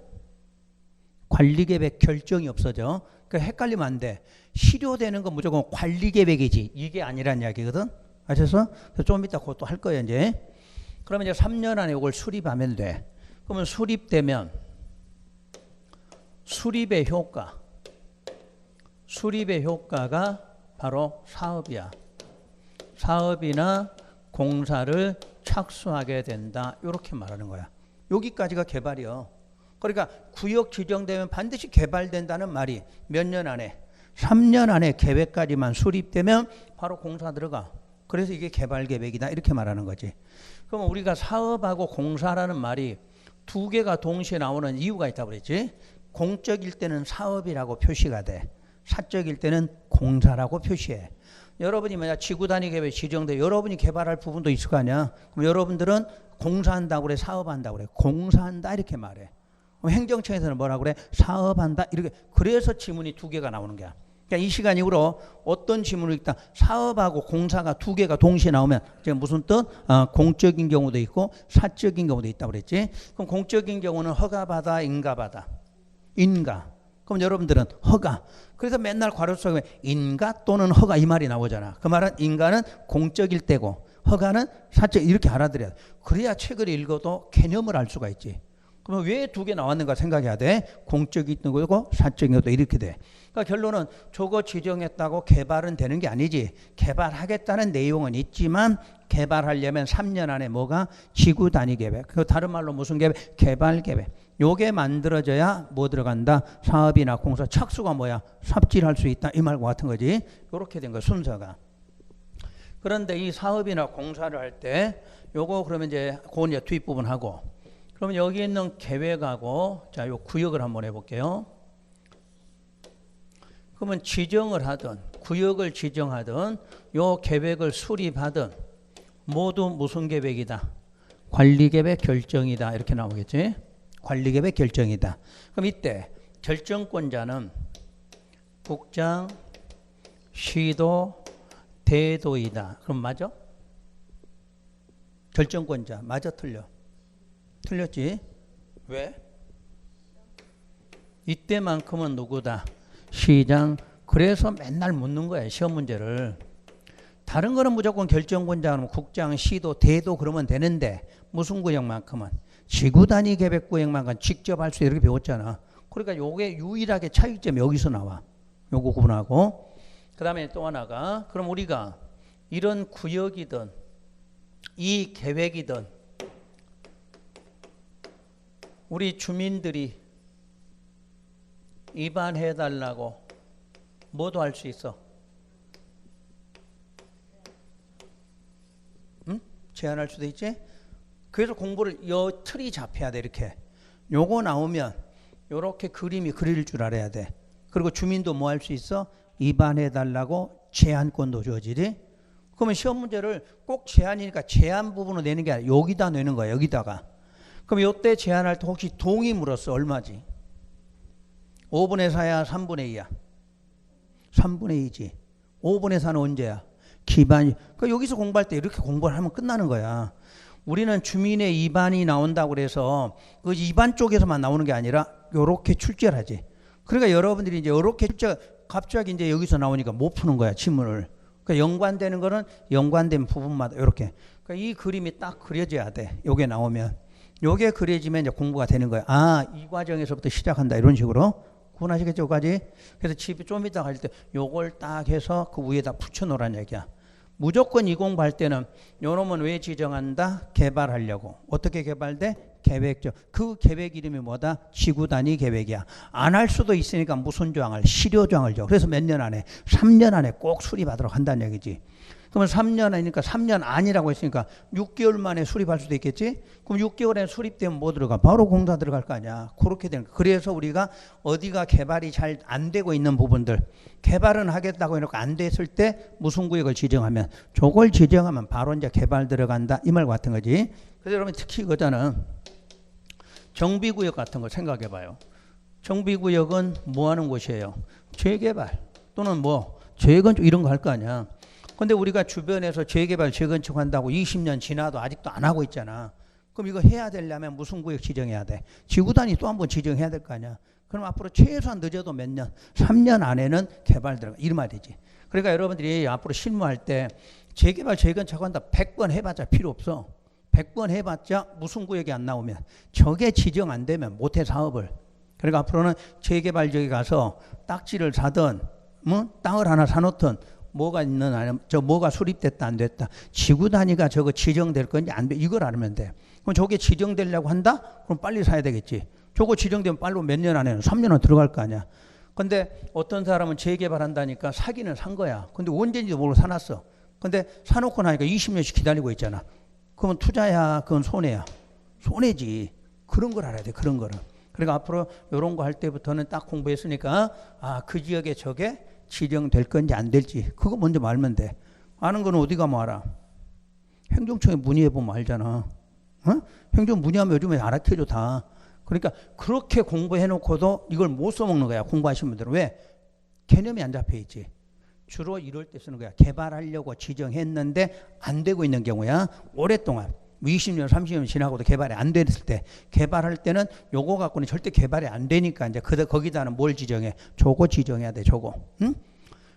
관리계획 결정이 없어져. 그러니까 헷갈리면 안 돼. 실효되는 건 무조건 관리계획이지. 이게 아니란 이야기거든. 아셨어? 좀 이따 그것도 할 거예요, 이제. 그러면 이제 3년 안에 이걸 수립하면 돼. 그러면 수립되면 수립의 효과가 바로 사업이야. 사업이나 공사를 착수하게 된다. 이렇게 말하는 거야. 여기까지가 개발이요. 그러니까 구역 지정되면 반드시 개발된다는 말이 몇 년 안에? 3년 안에 계획까지만 수립되면 바로 공사 들어가. 그래서 이게 개발 계획이다. 이렇게 말하는 거지. 그럼 우리가 사업하고 공사라는 말이 두 개가 동시에 나오는 이유가 있다고 그랬지. 공적일 때는 사업이라고 표시가 돼. 사적일 때는 공사라고 표시해. 여러분이 만약 지구 단위 계획 지정돼 여러분이 개발할 부분도 있을 거 아니야. 그럼 여러분들은 공사한다고 그래, 사업한다고 그래. 공사한다 이렇게 말해. 행정청에서는 뭐라고 그래? 사업한다 이렇게. 그래서 지문이 두 개가 나오는 거야. 그러니까 이 시간 이후로 어떤 지문을 읽다 사업하고 공사가 두 개가 동시에 나오면 지금 무슨 뜻? 공적인 경우도 있고 사적인 경우도 있다고 그랬지. 그럼 공적인 경우는 허가받아, 인가받아? 인가. 그럼 여러분들은 허가. 그래서 맨날 괄호 속에 인가 또는 허가 이 말이 나오잖아. 그 말은 인가는 공적일 때고 허가는 사적 이렇게 알아들여야 돼. 그래야 책을 읽어도 개념을 알 수가 있지. 그러면 왜 두 개 나왔는가 생각해야 돼. 공적이 있는 거고 사적인 것도 이렇게 돼. 그러니까 결론은 저거 지정했다고 개발은 되는 게 아니지. 개발하겠다는 내용은 있지만 개발하려면 3년 안에 뭐가? 지구 단위 계획. 그 다른 말로 무슨 계획? 개발 계획. 요게 만들어져야 뭐 들어간다? 사업이나 공사 착수가 뭐야? 삽질할 수 있다. 이 말과 같은 거지. 요렇게 된 거 순서가. 그런데 이 사업이나 공사를 할 때 요거 그러면 이제 그건 이제 뒷부분 하고 그러면 여기 있는 계획하고 자, 요 구역을 한번 해볼게요. 그러면 지정을 하든 구역을 지정하든 요 계획을 수립하든 모두 무슨 계획이다? 관리계획 결정이다. 이렇게 나오겠지? 관리계획 결정이다. 그럼 이때 결정권자는 국장, 시도, 대도이다. 그럼 맞아? 결정권자 맞아 틀려? 틀렸지? 왜? 이때만큼은 누구다? 시장. 그래서 맨날 묻는 거야 시험 문제를. 다른 거는 무조건 결정권자 그러면 국장, 시도, 대도 그러면 되는데 무슨 구역만큼은 지구 단위 계획 구역만큼 직접 할 수 이렇게 배웠잖아. 그러니까 요게 유일하게 차이점이 여기서 나와. 요거 구분하고 그 다음에 또 하나가 그럼 우리가 이런 구역이든 이 계획이든 우리 주민들이 입안해달라고 뭐도 할 수 있어? 응? 제안할 수도 있지? 그래서 공부를 요 틀이 잡혀야 돼 이렇게. 요거 나오면 요렇게 그림이 그릴 줄 알아야 돼. 그리고 주민도 뭐 할 수 있어? 입안해달라고 제안권도 주어지지? 그러면 시험 문제를 꼭 제안이니까 제안 부분을 내는 게 아니라 여기다 내는 거야 여기다가. 그럼 요때 제안할 때 혹시 동의 물었어? 얼마지? 5분의 4야 3분의 2야? 3분의 2지. 5분의 4는 언제야? 기반이. 그러니까 여기서 공부할 때 이렇게 공부를 하면 끝나는 거야. 우리는 주민의 입안이 나온다고 그래서 그 입안 쪽에서만 나오는 게 아니라 요렇게 출제를 하지. 그러니까 여러분들이 이제 요렇게 출제 갑자기 이제 여기서 나오니까 못 푸는 거야 지문을. 그러니까 연관되는 거는 연관된 부분마다 요렇게. 그러니까 이 그림이 딱 그려져야 돼. 요게 나오면. 요게 그려지면 이제 공부가 되는 거야. 아, 이 과정에서부터 시작한다. 이런 식으로. 구분하시겠죠, 여기까지? 그래서 집에 좀 이따 갈 때 요걸 딱 해서 그 위에다 붙여놓으라는 얘기야. 무조건 이 공부할 때는 요 놈은 왜 지정한다? 개발하려고. 어떻게 개발돼? 계획적. 그 계획 이름이 뭐다? 지구 단위 계획이야. 안 할 수도 있으니까 무슨 조항을? 실효 조항을 줘. 그래서 몇 년 안에? 3년 안에 꼭 수립하도록 한다는 얘기지. 그러면 3년 아니니까 3년 아니라고 했으니까 6개월 만에 수립할 수도 있겠지? 그럼 6개월에 수립되면 뭐 들어가? 바로 공사 들어갈 거 아니야. 그렇게 되는 거야. 그래서 우리가 어디가 개발이 잘 안 되고 있는 부분들 개발은 하겠다고 해놓고 안 됐을 때 무슨 구역을 지정하면 저걸 지정하면 바로 이제 개발 들어간다. 이 말 같은 거지. 그래서 여러분 특히 이거잖아. 정비구역 같은 거 생각해 봐요. 정비구역은 뭐 하는 곳이에요? 재개발 또는 뭐 재건축 이런 거 할 거 아니야. 근데 우리가 주변에서 재개발, 재건축 한다고 20년 지나도 아직도 안 하고 있잖아. 그럼 이거 해야 되려면 무슨 구역 지정해야 돼? 지구 단위 또 한 번 지정해야 될 거 아니야. 그럼 앞으로 최소한 늦어도 몇 년, 3년 안에는 개발 들어가. 이러면 되지. 그러니까 여러분들이 앞으로 실무할 때 재개발, 재건축 한다 100번 해봤자 필요 없어. 100번 해봤자 무슨 구역이 안 나오면 저게 지정 안 되면 못해 사업을. 그러니까 앞으로는 재개발 지역에 가서 딱지를 사든 땅을 하나 사놓든 뭐가 있는 아니면 저 뭐가 수립됐다 안 됐다 지구 단위가 저거 지정될 건지 안 돼 이걸 알면 돼. 그럼 저게 지정되려고 한다? 그럼 빨리 사야 되겠지. 저거 지정되면 빨리 몇 년 안에는 3년은 들어갈 거 아니야. 근데 어떤 사람은 재개발한다니까 사기는 산 거야. 근데 언제인지도 모르고 사놨어. 근데 사놓고 나니까 20년씩 기다리고 있잖아. 그러면 투자야, 그건 손해야. 손해지. 그런 걸 알아야 돼. 그런 거를. 그러니까 앞으로 이런 거 할 때부터는 딱 공부했으니까 그 지역에 저게 지정될 건지 안 될지 그거 먼저 알면 돼. 아는 건 어디 가면 알아? 행정청에 문의해보면 알잖아. 행정 문의하면 요즘에 알아켜줘 다. 그러니까 그렇게 공부해놓고도 이걸 못 써먹는 거야. 공부하신 분들은. 왜? 개념이 안 잡혀있지. 주로 이럴 때 쓰는 거야. 개발하려고 지정했는데 안 되고 있는 경우야. 오랫동안 20년 30년 지나고도 개발이 안 됐을 때 개발할 때는 요거 갖고는 절대 개발이 안 되니까 이제 거기다는 뭘 지정해? 저거 지정해야 돼. 저거. 응?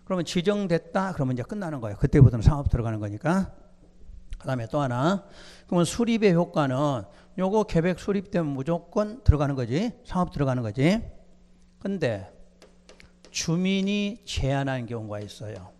그러면 지정됐다 그러면 이제 끝나는 거야. 그때부터는 사업 들어가는 거니까. 그 다음에 또 하나. 그러면 수립의 효과는 요거 계획 수립되면 무조건 들어가는 거지. 사업 들어가는 거지. 근데 주민이 제안한 경우가 있어요.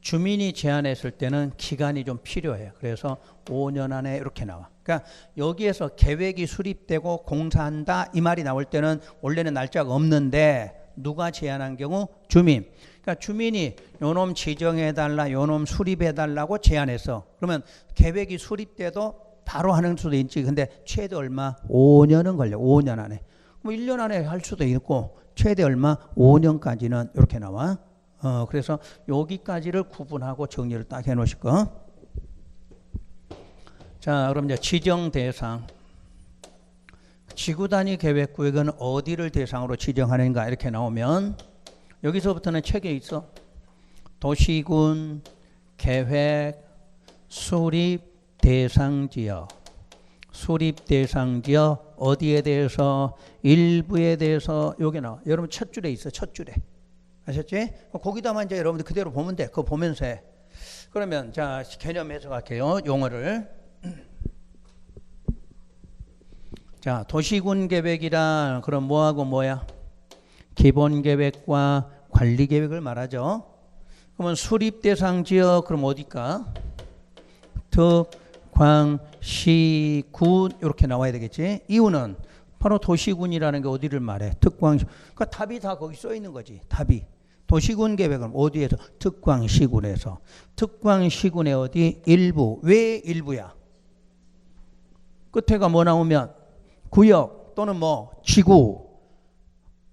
주민이 제안했을 때는 기간이 좀 필요해요. 그래서 5년 안에 이렇게 나와. 그러니까 여기에서 계획이 수립되고 공사한다 이 말이 나올 때는 원래는 날짜가 없는데 누가 제안한 경우? 주민. 그러니까 주민이 요놈 지정해달라, 요놈 수립해달라고 제안했어. 그러면 계획이 수립돼도 바로 하는 수도 있지. 근데 최대 얼마? 5년은 걸려. 5년 안에. 뭐 1년 안에 할 수도 있고 최대 얼마? 5년까지는 이렇게 나와. 그래서 여기까지를 구분하고 정리를 딱 해놓으실 거. 자, 그럼 이제 지정 대상. 지구 단위 계획 구역은 어디를 대상으로 지정하는가 이렇게 나오면 여기서부터는 책에 있어. 도시군 계획 수립 대상 지역. 수립 대상 지역 어디에 대해서? 일부에 대해서 여기 나와. 여러분 첫 줄에 있어. 첫 줄에. 아셨지? 거기다만 이제 여러분들 그대로 보면 돼. 그거 보면서 해. 그러면 자 개념 해석할게요. 용어를. 자 도시군 계획이란 그럼 뭐하고 뭐야? 기본 계획과 관리 계획을 말하죠. 그러면 수립 대상 지역 그럼 어디까? 특, 광, 시, 군 이렇게 나와야 되겠지. 이유는 바로 도시군이라는 게 어디를 말해? 특광. 그러니까 답이 다 거기 써 있는 거지. 답이. 도시군 계획은 어디에서? 특광시군에서. 특광시군의 어디? 일부. 왜 일부야? 끝에가 뭐 나오면 구역 또는 뭐 지구.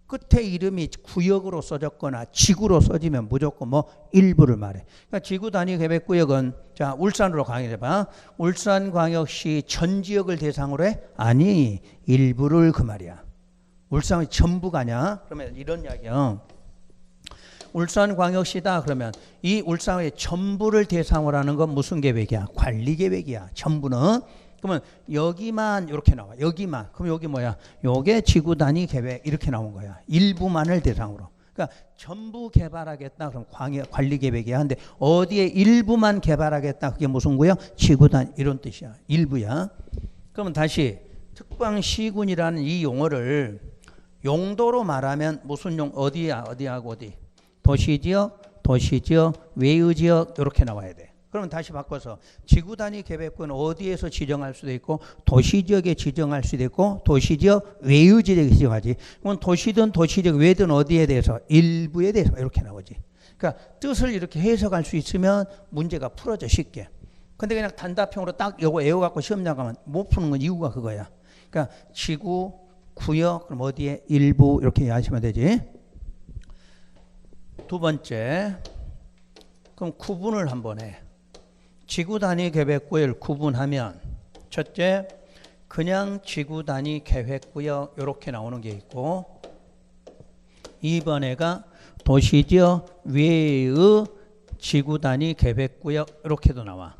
끝에 이름이 구역으로 써졌거나 지구로 써지면 무조건 뭐 일부를 말해. 그러니까 지구 단위 계획 구역은 자 울산으로 강의해봐. 울산광역시 전 지역을 대상으로 해? 아니 일부를 그 말이야. 울산이 전부가 아니야. 그러면 이런 이야기야. 울산광역시다 그러면 이 울산의 전부를 대상으로 하는 건 무슨 계획이야? 관리 계획이야. 전부는. 그러면 여기만 이렇게 나와. 여기만. 그럼 여기 뭐야? 요게 지구 단위 계획 이렇게 나온 거야. 일부만을 대상으로. 그러니까 전부 개발하겠다. 그럼 관리 계획이야. 근데 어디에 일부만 개발하겠다. 그게 무슨 구요? 지구 단위 이런 뜻이야. 일부야. 그러면 다시 특광시군이라는 이 용어를 용도로 말하면 무슨 용 어디야? 어디하고 어디? 도시지역, 도시지역, 외유지역 이렇게 나와야 돼. 그러면 다시 바꿔서 지구 단위 계획권 어디에서 지정할 수도 있고 도시지역에 지정할 수도 있고 도시지역 외유지역에 지정하지. 그럼 도시든 도시지역 외든 어디에 대해서? 일부에 대해서 이렇게 나오지. 그러니까 뜻을 이렇게 해석할 수 있으면 문제가 풀어져 쉽게. 근데 그냥 단답형으로 딱 요거 외워갖고 시험 나가면 못 푸는 건 이유가 그거야. 그러니까 지구, 구역 그럼 어디에? 일부 이렇게 이해하시면 되지. 두 번째 그럼 구분을 한번 해. 지구 단위 계획구역을 구분하면 첫째 그냥 지구 단위 계획구역 이렇게 나오는 게 있고 2번에가 도시지역 외의 지구 단위 계획구역 이렇게도 나와.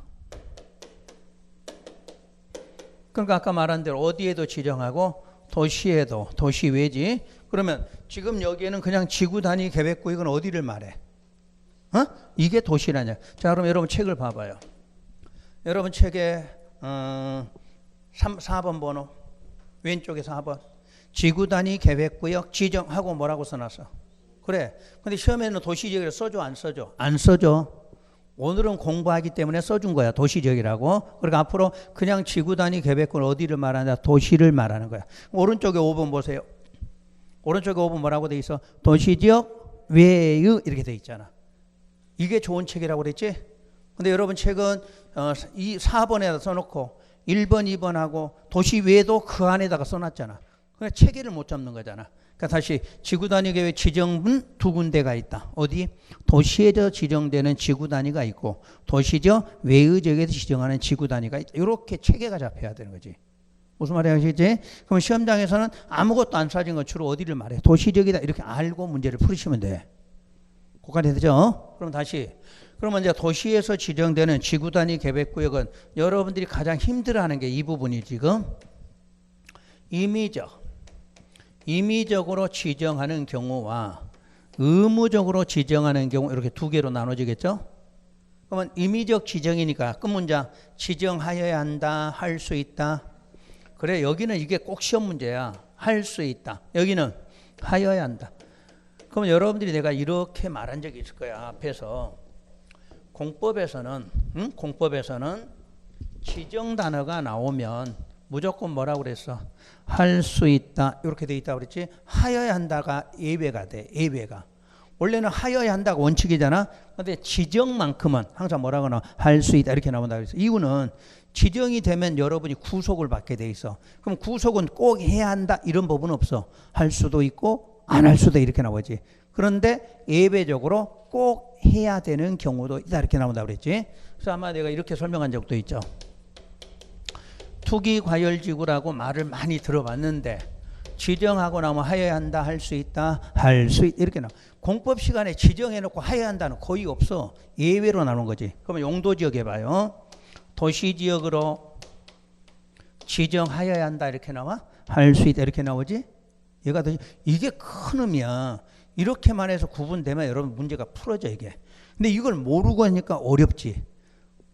그러니까 아까 말한 대로 어디에도 지정하고 도시에도 도시외지. 그러면 지금 여기에는 그냥 지구 단위 계획구역은 어디를 말해? 이게 도시라냐. 자, 그럼 여러분 책을 봐봐요. 여러분 책에 4번 번호 왼쪽에 4번 지구 단위 계획구역 지정하고 뭐라고 써놨어? 그래. 근데 시험에는 도시지역이라고 써줘 안 써줘? 안 써줘. 오늘은 공부하기 때문에 써준 거야. 도시지역이라고. 그러니까 앞으로 그냥 지구 단위 계획구는 어디를 말하냐? 도시를 말하는 거야. 오른쪽에 5번 보세요. 오른쪽에 5번 뭐라고 돼 있어? 도시지역 외의 이렇게 돼 있잖아. 이게 좋은 책이라고 그랬지? 근데 여러분 책은 이 4번에다 써놓고 1번, 2번하고 도시 외에도 그 안에다가 써놨잖아. 그러니까 체계를 못 잡는 거잖아. 그러니까 다시 지구 단위 계획 지정은 두 군데가 있다. 어디? 도시에서 지정되는 지구 단위가 있고 도시적 외의 지역에서 지정하는 지구 단위가 있다. 이렇게 체계가 잡혀야 되는 거지. 무슨 말이야, 아시겠지? 그럼 시험장에서는 아무것도 안 써진 건 주로 어디를 말해? 도시적이다. 이렇게 알고 문제를 풀으시면 돼. 거기까지 되죠? 그럼 다시. 그러면 이제 도시에서 지정되는 지구 단위 계획구역은 여러분들이 가장 힘들어하는 게 이 부분이 지금 임의적으로 지정하는 경우와 의무적으로 지정하는 경우 이렇게 두 개로 나눠지겠죠? 그러면 임의적 지정이니까 끝 문장 지정하여야 한다, 할 수 있다. 그래, 여기는 이게 꼭 시험 문제야. 할 수 있다. 여기는 하여야 한다. 그럼 여러분들이 내가 이렇게 말한 적이 있을 거야. 앞에서 공법에서는 지정 단어가 나오면 무조건 뭐라고 그랬어? 할 수 있다. 이렇게 돼 있다고 그랬지? 하여야 한다가 예외가 돼. 예외가. 원래는 하여야 한다가 원칙이잖아. 근데 지정만큼은 항상 뭐라고 나와? 할 수 있다. 이렇게 나온다고 그랬어. 이유는 지정이 되면 여러분이 구속을 받게 돼 있어. 그럼 구속은 꼭 해야 한다. 이런 법은 없어. 할 수도 있고 안 할 수도 이렇게 나오지. 그런데 예외적으로 꼭 해야 되는 경우도 있다. 이렇게 나온다고 그랬지. 그래서 아마 내가 이렇게 설명한 적도 있죠. 투기과열지구라고 말을 많이 들어봤는데 지정하고 나면 하여야 한다, 할 수 있다, 할 수 있다 이렇게 나와. 공법 시간에 지정해놓고 하여야 한다는 거의 없어. 예외로 나오는 거지. 그러면 용도지역 해봐요. 도시지역으로 지정하여야 한다 이렇게 나와? 할 수 있다 이렇게 나오지? 얘가 이게 큰 의미야. 이렇게만 해서 구분되면 여러분 문제가 풀어져 이게. 근데 이걸 모르고 하니까 어렵지.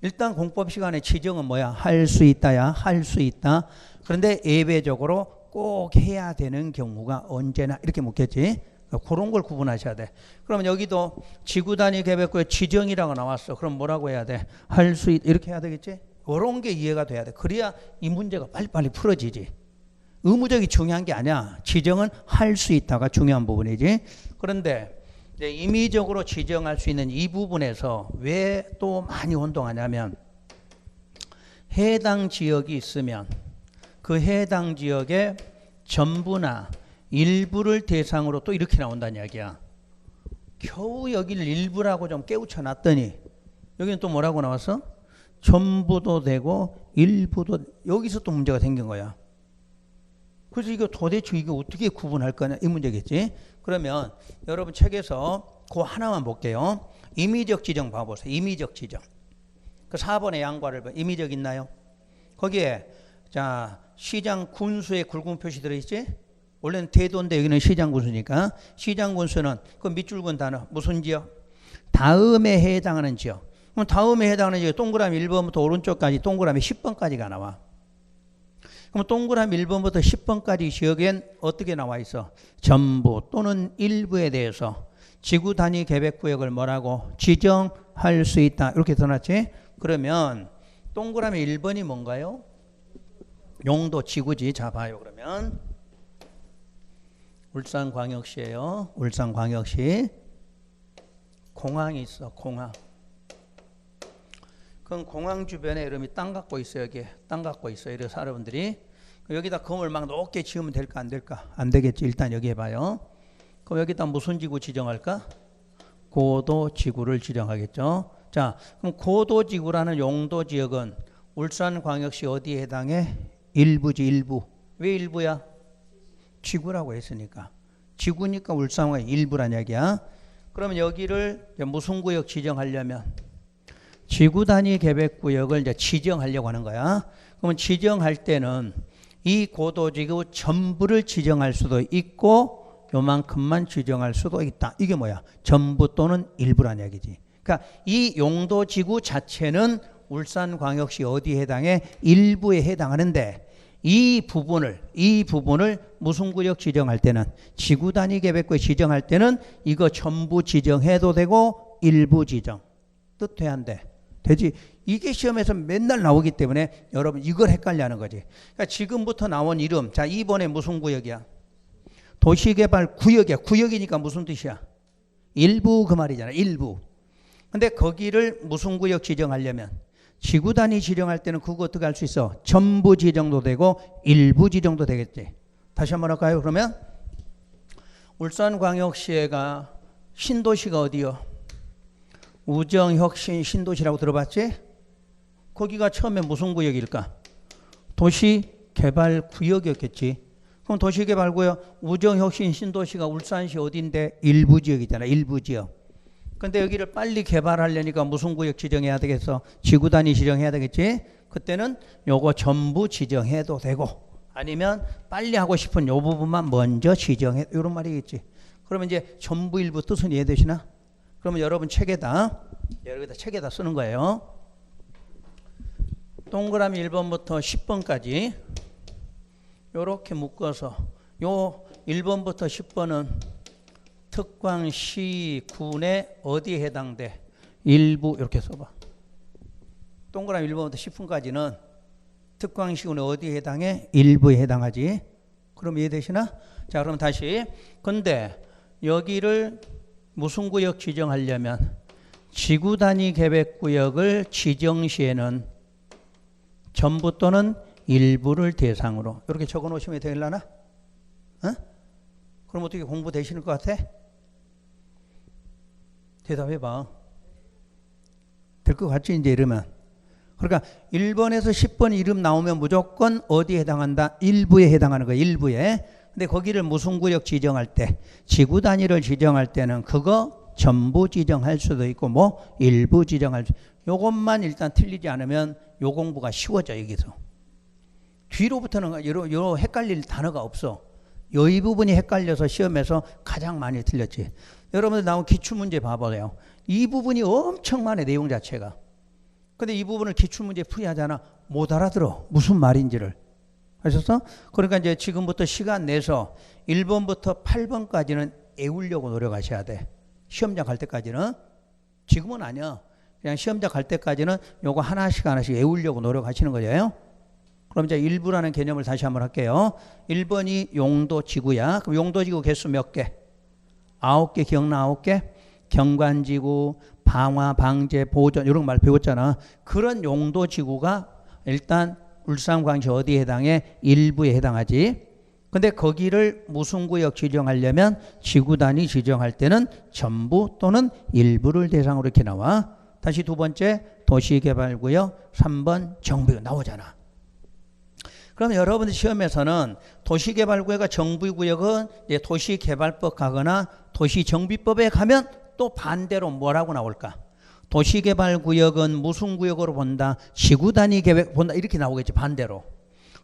일단 공법 시간에 지정은 뭐야? 할 수 있다야. 할 수 있다. 그런데 예외적으로 꼭 해야 되는 경우가 언제나 이렇게 묻겠지. 그런 걸 구분하셔야 돼. 그러면 여기도 지구 단위 계획구역 지정이라고 나왔어. 그럼 뭐라고 해야 돼? 할 수 있다. 이렇게 해야 되겠지? 이런 게 이해가 돼야 돼. 그래야 이 문제가 빨리빨리 풀어지지. 의무적이 중요한 게 아니야. 지정은 할 수 있다가 중요한 부분이지. 그런데 임의적으로 지정할 수 있는 이 부분에서 왜 또 많이 혼동하냐면 해당 지역이 있으면 그 해당 지역의 전부나 일부를 대상으로 또 이렇게 나온다는 이야기야. 겨우 여기를 일부라고 좀 깨우쳐 놨더니 여기는 또 뭐라고 나왔어? 전부도 되고 일부도. 여기서 또 문제가 생긴 거야. 그래서 이거 도대체 이거 어떻게 구분할 거냐 이 문제겠지. 그러면 여러분 책에서 그 하나만 볼게요. 임의적 지정 봐보세요. 임의적 지정. 그 4번의 양과를 봐. 임의적 있나요? 거기에 자 시장 군수의 굵은 표시 들어있지? 원래는 대도인데 여기는 시장 군수니까 시장 군수는 그 밑줄 근 단어 무슨 지역? 다음에 해당하는 지역. 그럼 다음에 해당하는 지역 동그라미 1번부터 오른쪽까지 동그라미 10번까지가 나와. 그럼 동그라미 1번부터 10번까지 지역엔 어떻게 나와 있어? 전부 또는 일부에 대해서 지구 단위 계획구역을 뭐라고? 지정할 수 있다. 이렇게 써놨지? 그러면 동그라미 1번이 뭔가요? 용도 지구지. 자 봐요. 그러면 울산광역시예요. 울산광역시. 공항이 있어. 공항. 그럼 공항 주변에 이름이 땅 갖고 있어요. 여기 땅 갖고 있어요. 이래서 여러분들이 여기다 건물 막 높게 지으면 될까 안 될까? 안 되겠지. 일단 여기 해봐요. 그럼 여기다 무슨 지구 지정할까? 고도지구를 지정하겠죠. 자, 그럼 고도지구라는 용도지역은 울산광역시 어디에 해당해? 일부지. 일부. 왜 일부야? 지구라고 했으니까. 지구니까 울산광역 일부란 이야기야. 그러면 여기를 무슨 구역 지정하려면 지구 단위 계획 구역을 이제 지정하려고 하는 거야. 그러면 지정할 때는 이 고도지구 전부를 지정할 수도 있고 요만큼만 지정할 수도 있다. 이게 뭐야? 전부 또는 일부란 얘기지. 그러니까 이 용도지구 자체는 울산광역시 어디에 해당해? 일부에 해당하는데 이 부분을 무슨 구역 지정할 때는 지구 단위 계획구역 지정할 때는 이거 전부 지정해도 되고 일부 지정 뜻돼야 안 돼? 되지. 이게 시험에서 맨날 나오기 때문에 여러분 이걸 헷갈려 하는 거지. 그러니까 지금부터 나온 이름, 자 이번에 무슨 구역이야? 도시개발 구역이야. 구역이니까 무슨 뜻이야? 일부 그 말이잖아. 일부. 근데 거기를 무슨 구역 지정하려면 지구 단위 지정할 때는 그거 어떻게 할 수 있어? 전부 지정도 되고 일부 지정도 되겠지. 다시 한번 할까요? 그러면 울산광역시가 신도시가 어디요? 우정혁신 신도시라고 들어봤지? 거기가 처음에 무슨 구역일까? 도시개발구역이었겠지. 그럼 도시개발구역 우정혁신 신도시가 울산시 어딘데? 일부지역이잖아. 일부지역. 근데 여기를 빨리 개발하려니까 무슨 구역 지정해야 되겠어? 지구 단위 지정해야 되겠지? 그때는 요거 전부 지정해도 되고 아니면 빨리 하고 싶은 요 부분만 먼저 지정해 이런 말이겠지. 그러면 이제 전부 일부 뜻은 이해되시나? 그러면 여러분 책에다 쓰는 거예요. 동그라미 1번부터 10번까지 요렇게 묶어서 요 1번부터 10번은 특광시 군에 어디에 해당돼? 일부 이렇게 써봐. 동그라미 1번부터 10분까지는 특광시군에 어디에 해당해? 일부에 해당하지. 그럼 이해되시나? 자 그럼 다시. 근데 여기를 무슨 구역 지정하려면 지구 단위 계획 구역을 지정 시에는 전부 또는 일부를 대상으로 이렇게 적어 놓으시면 되려나? 어? 그럼 어떻게 공부 되시는 것 같아? 대답해봐. 될 것 같지 이제 이러면. 그러니까 1번에서 10번 이름 나오면 무조건 어디에 해당한다? 일부에 해당하는 거야. 일부에. 근데 거기를 무슨 구역 지정할 때 지구 단위를 지정할 때는 그거 전부 지정할 수도 있고 뭐 일부 지정할 수. 요것만 일단 틀리지 않으면 요 공부가 쉬워져 여기서. 뒤로부터는 요 헷갈릴 단어가 없어. 이 부분이 헷갈려서 시험에서 가장 많이 틀렸지. 여러분들 나온 기출문제 봐봐요. 이 부분이 엄청 많아 내용 자체가. 근데 이 부분을 기출문제 풀이하잖아. 못 알아들어. 무슨 말인지를. 아셨어? 그러니까 이제 지금부터 시간 내서 1번부터 8번까지는 애우려고 노력하셔야 돼. 시험장 갈 때까지는. 지금은 아니야. 그냥 시험장 갈 때까지는 요거 하나씩 애우려고 노력하시는 거예요. 그럼 이제 일부라는 개념을 다시 한번 할게요. 1번이 용도지구야. 그럼 용도지구 개수 몇 개? 9개 기억나? 9개? 경관지구, 방화, 방제, 보전 이런 말 배웠잖아. 그런 용도지구가 일단 울산광역시 어디에 해당해? 일부에 해당하지. 근데 거기를 무슨 구역 지정하려면 지구 단위 지정할 때는 전부 또는 일부를 대상으로 이렇게 나와. 다시 두 번째 도시개발구역 3번 정비구역 나오잖아. 그럼 여러분들 시험에서는 도시개발구역과 정비구역은 이제 도시개발법 가거나 도시정비법에 가면 또 반대로 뭐라고 나올까? 도시개발구역은 무슨 구역으로 본다? 지구단위 계획 본다. 이렇게 나오겠지 반대로.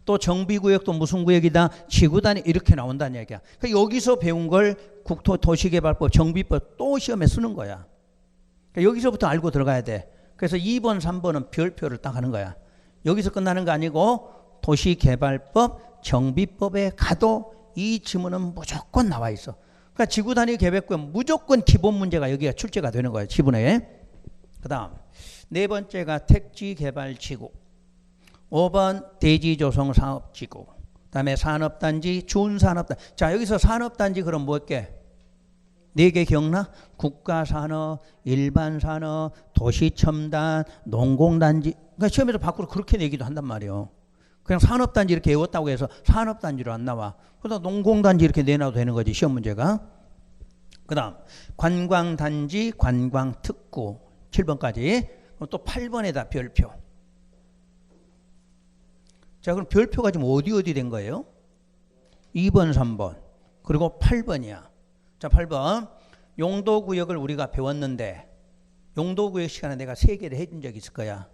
또 정비구역도 무슨 구역이다? 지구단위 이렇게 나온다는 얘기야. 그러니까 여기서 배운 걸 국토도시개발법, 정비법 또 시험에 쓰는 거야. 그러니까 여기서부터 알고 들어가야 돼. 그래서 2번, 3번은 별표를 딱 하는 거야. 여기서 끝나는 거 아니고 도시개발법, 정비법에 가도 이 지문은 무조건 나와 있어. 그러니까 지구단위 계획구역 무조건 기본 문제가 여기가 출제가 되는 거예요. 지분에. 그 다음 네 번째가 택지개발지구, 5번 대지조성사업지구, 그 다음에 산업단지, 준산업단지. 자 여기서 산업단지 그럼 뭐게? 4개 기억나? 국가산업, 일반산업, 도시첨단, 농공단지. 그러니까 시험에서 밖으로 그렇게 내기도 한단 말이에요. 그냥 산업단지 이렇게 외웠다고 해서 산업단지로 안 나와. 그래서 농공단지 이렇게 내놔도 되는 거지 시험 문제가. 그 다음 관광단지, 관광특구 7번까지. 또 8번에다 별표. 자 그럼 별표가 지금 어디 된 거예요? 2번, 3번 그리고 8번이야. 자 8번 용도구역을 우리가 배웠는데 용도구역 시간에 내가 3개를 해준 적이 있을 거야.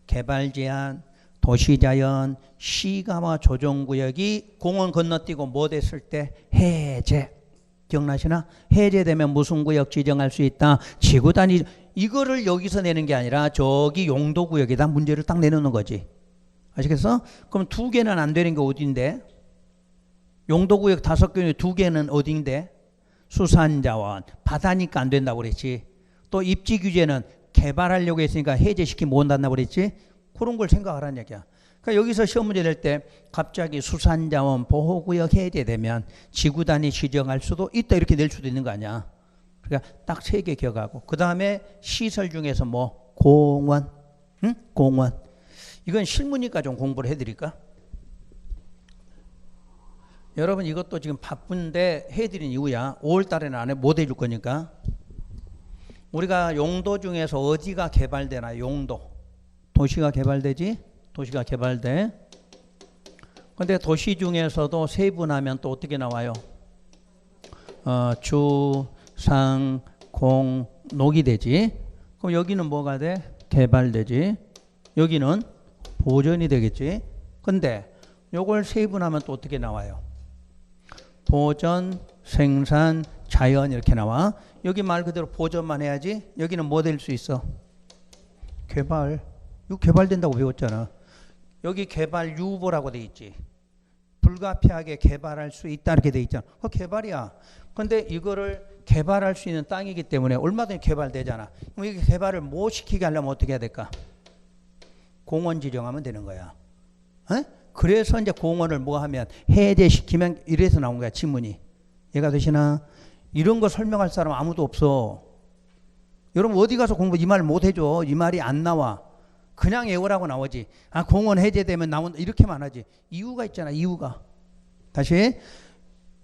개발제한, 도시자연, 시가와 조정구역이 공원 건너뛰고 뭐 됐을 때 해제. 기억나시나? 해제되면 무슨 구역 지정할 수 있다. 지구단위. 이거를 여기서 내는 게 아니라 저기 용도구역에다 문제를 딱 내놓는 거지. 아시겠어? 그럼 2개는 안 되는 게 어딘데? 용도구역 5개 중에 2개는 어딘데? 수산자원. 바다니까 안 된다고 그랬지. 또 입지 규제는 개발하려고 했으니까 해제시키면 못 한다고 그랬지. 그런 걸 생각하라는 얘기야. 그러니까 여기서 시험 문제 낼 때 갑자기 수산자원 보호구역 해제되면 지구단위 지정할 수도 있다 이렇게 낼 수도 있는 거 아니야. 그러니까 딱 3개 기억하고 그 다음에 시설 중에서 뭐 공원, 응? 공원. 이건 실무니까 좀 공부를 해드릴까? 여러분 이것도 지금 바쁜데 해드린 이유야. 5월 달에는 안 해 못 해줄 거니까. 우리가 용도 중에서 어디가 개발되나? 용도. 도시가 개발되지? 도시가 개발돼. 근데 도시 중에서도 세분하면 또 어떻게 나와요? 주, 상, 공, 녹이 되지. 그럼 여기는 뭐가 돼? 개발되지. 여기는 보전이 되겠지. 근데 요걸 세분하면 또 어떻게 나와요? 보전, 생산, 자연 이렇게 나와. 여기 말 그대로 보전만 해야지. 여기는 뭐 될 수 있어? 개발. 이거 개발된다고 배웠잖아. 여기 개발 유보라고 돼 있지. 불가피하게 개발할 수 있다 이렇게 돼 있잖아. 그거 개발이야. 근데 이거를 개발할 수 있는 땅이기 때문에 얼마든지 개발되잖아. 그럼 이게 개발을 못 시키게 하려면 어떻게 해야 될까? 공원 지정하면 되는 거야. 에? 그래서 이제 공원을 뭐 하면 해제시키면 이래서 나온 거야. 지문이. 이해가 되시나? 이런 거 설명할 사람 아무도 없어. 여러분 어디 가서 공부 이 말 못 해줘. 이 말이 안 나와. 그냥 외우라고 나오지. 아 공원 해제되면 나온다 이렇게만 하지. 이유가 있잖아. 이유가. 다시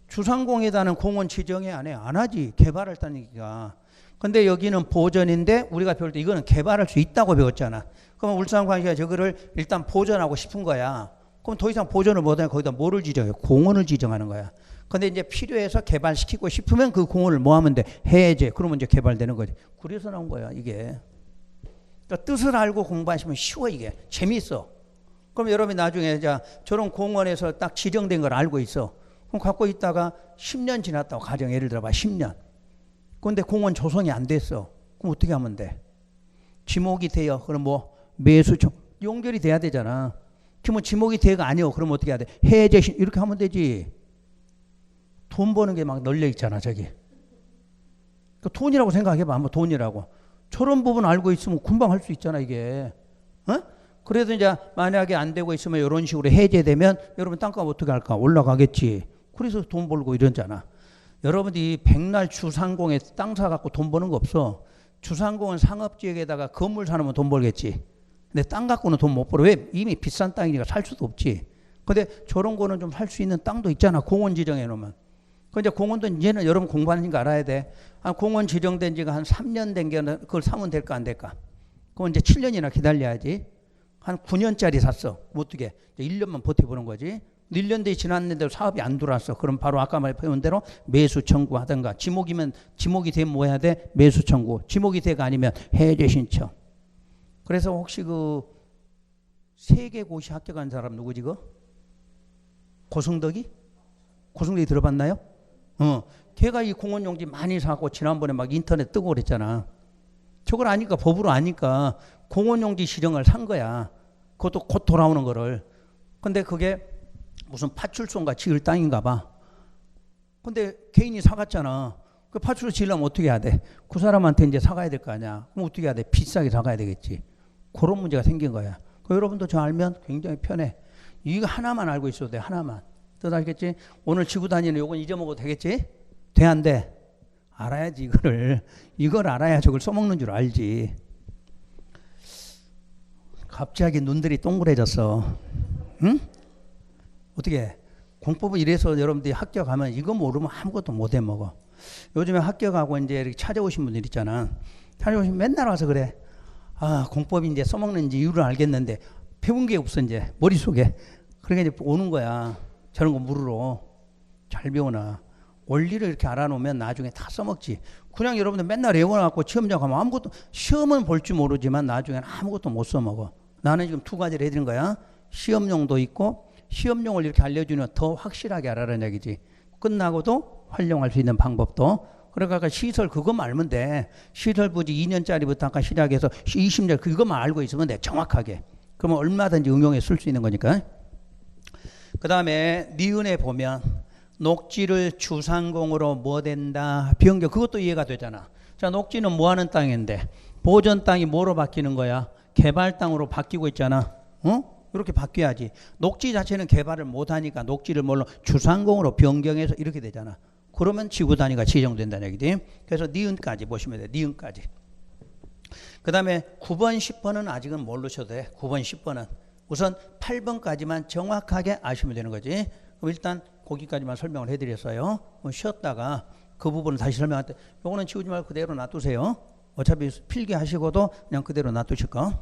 주상공에다는 공원 지정해 안 해. 안 하지. 개발할 따니까. 근데 여기는 보전인데 우리가 배울 때 이거는 개발할 수 있다고 배웠잖아. 그러면 울산광역시가 저거를 일단 보전하고 싶은 거야. 그럼 더 이상 보전을 못하면 거기다 뭐를 지정해? 공원을 지정하는 거야. 근데 이제 필요해서 개발시키고 싶으면 그 공원을 뭐 하면 돼? 해제. 그러면 이제 개발되는 거지. 그래서 나온 거야 이게. 그러니까 뜻을 알고 공부하시면 쉬워 이게. 재미있어. 그럼 여러분이 나중에 저런 공원에서 딱 지정된 걸 알고 있어. 그럼 갖고 있다가 10년 지났다고 가정 예를 들어봐 10년. 그런데 공원 조성이 안 됐어. 그럼 어떻게 하면 돼? 지목이 돼요. 그럼 뭐 매수청 연결이 돼야 되잖아. 지금 지목이 돼가 아니요. 그럼 어떻게 해야 돼? 해제 이렇게 하면 되지. 돈 버는 게 막 널려 있잖아 저기. 그러니까 돈이라고 생각해봐. 한번 돈이라고. 저런 부분 알고 있으면 금방 할 수 있잖아 이게. 어? 그래서 이제 만약에 안 되고 있으면 이런 식으로 해제되면 여러분 땅값 어떻게 할까? 올라가겠지. 그래서 돈 벌고 이러잖아. 여러분들이 백날 주상공에 땅 사갖고 돈 버는 거 없어. 주상공은 상업지역에다가 건물 사놓으면 돈 벌겠지. 근데 땅 갖고는 돈 못 벌어. 왜? 이미 비싼 땅이니까 살 수도 없지. 근데 저런 거는 좀 살 수 있는 땅도 있잖아. 공원 지정해 놓으면. 근데 공원도 이제는 여러분 공부하는 거 알아야 돼. 공원 지정된 지가 한 3년 된 게 그걸 사면 될까 안 될까? 그건 이제 7년이나 기다려야지. 한 9년짜리 샀어. 어떻게? 1년만 버텨보는 거지. 1년 뒤에 지났는데도 사업이 안 들어왔어. 그럼 바로 아까 말해온 대로 매수 청구하든가. 지목이 되면 뭐 해야 돼? 매수 청구. 지목이 돼가 아니면 해제 신청. 그래서 혹시 그 세계고시 합격한 사람 누구지 그? 고승덕이? 고승덕이 들어봤나요? 걔가 이 공원용지 많이 사고 지난번에 막 인터넷 뜨고 그랬잖아. 저걸 아니까 법으로 아니까 공원용지 시정을 산 거야. 그것도 곧 돌아오는 거를. 근데 그게 무슨 파출소인가 지을 땅인가 봐. 근데 개인이 사갔잖아. 그 파출소 지으려면 어떻게 해야 돼? 그 사람한테 이제 사가야 될 거 아니야. 그럼 어떻게 해야 돼? 비싸게 사가야 되겠지. 그런 문제가 생긴 거야. 여러분도 저 알면 굉장히 편해. 이거 하나만 알고 있어도 돼. 하나만. 뜻 알겠지? 오늘 지구 다니는 요건 잊어먹어도 되겠지? 돼 안 돼? 알아야지 이거를. 이걸 알아야 저걸 써먹는 줄 알지. 갑자기 눈들이 동그래졌어. 응? 어떻게 공법을 이래서 여러분들이 학교 가면 이거 모르면 아무것도 못 해먹어. 요즘에 학교 가고 이제 이렇게 찾아오신 분들 있잖아. 찾아오시면 맨날 와서 그래. 아, 공법이 이제 써먹는지 이유를 알겠는데 배운 게 없어 이제 머릿속에. 그러니까 이제 오는 거야. 저런 거 물으러. 잘 배우나. 원리를 이렇게 알아놓으면 나중에 다 써먹지. 그냥 여러분들 맨날 외워갖고 시험장 가면 아무것도, 시험은 볼 줄 모르지만 나중에는 아무것도 못 써먹어. 나는 지금 두 가지를 해드린 거야. 시험용도 있고 시험용을 이렇게 알려주면 더 확실하게 알아라는 얘기지. 끝나고도 활용할 수 있는 방법도. 그러니까 시설 그것만 알면 돼. 시설 부지 2년짜리부터 아까 시작해서 20년 그것만 알고 있으면 돼. 정확하게. 그러면 얼마든지 응용해 쓸 수 있는 거니까. 그 다음에 니은에 보면 녹지를 주상공으로 뭐 된다. 변경. 그것도 이해가 되잖아. 자, 녹지는 뭐 하는 땅인데 보전 땅이 뭐로 바뀌는 거야? 개발 땅으로 바뀌고 있잖아. 이렇게 바뀌어야지. 녹지 자체는 개발을 못하니까 녹지를 뭘로 주상공으로 변경해서 이렇게 되잖아. 그러면 지구 단위가 지정된다는 얘기지. 그래서 니은까지 보시면 돼. 니은까지. 그 다음에 9번, 10번은 아직은 모르셔도 돼. 9번, 10번은. 우선 8번까지만 정확하게 아시면 되는 거지. 그럼 일단 거기까지만 설명을 해드렸어요. 쉬었다가 그 부분을 다시 설명할 때 요거는 지우지 말고 그대로 놔두세요. 어차피 필기하시고도 그냥 그대로 놔두실 거.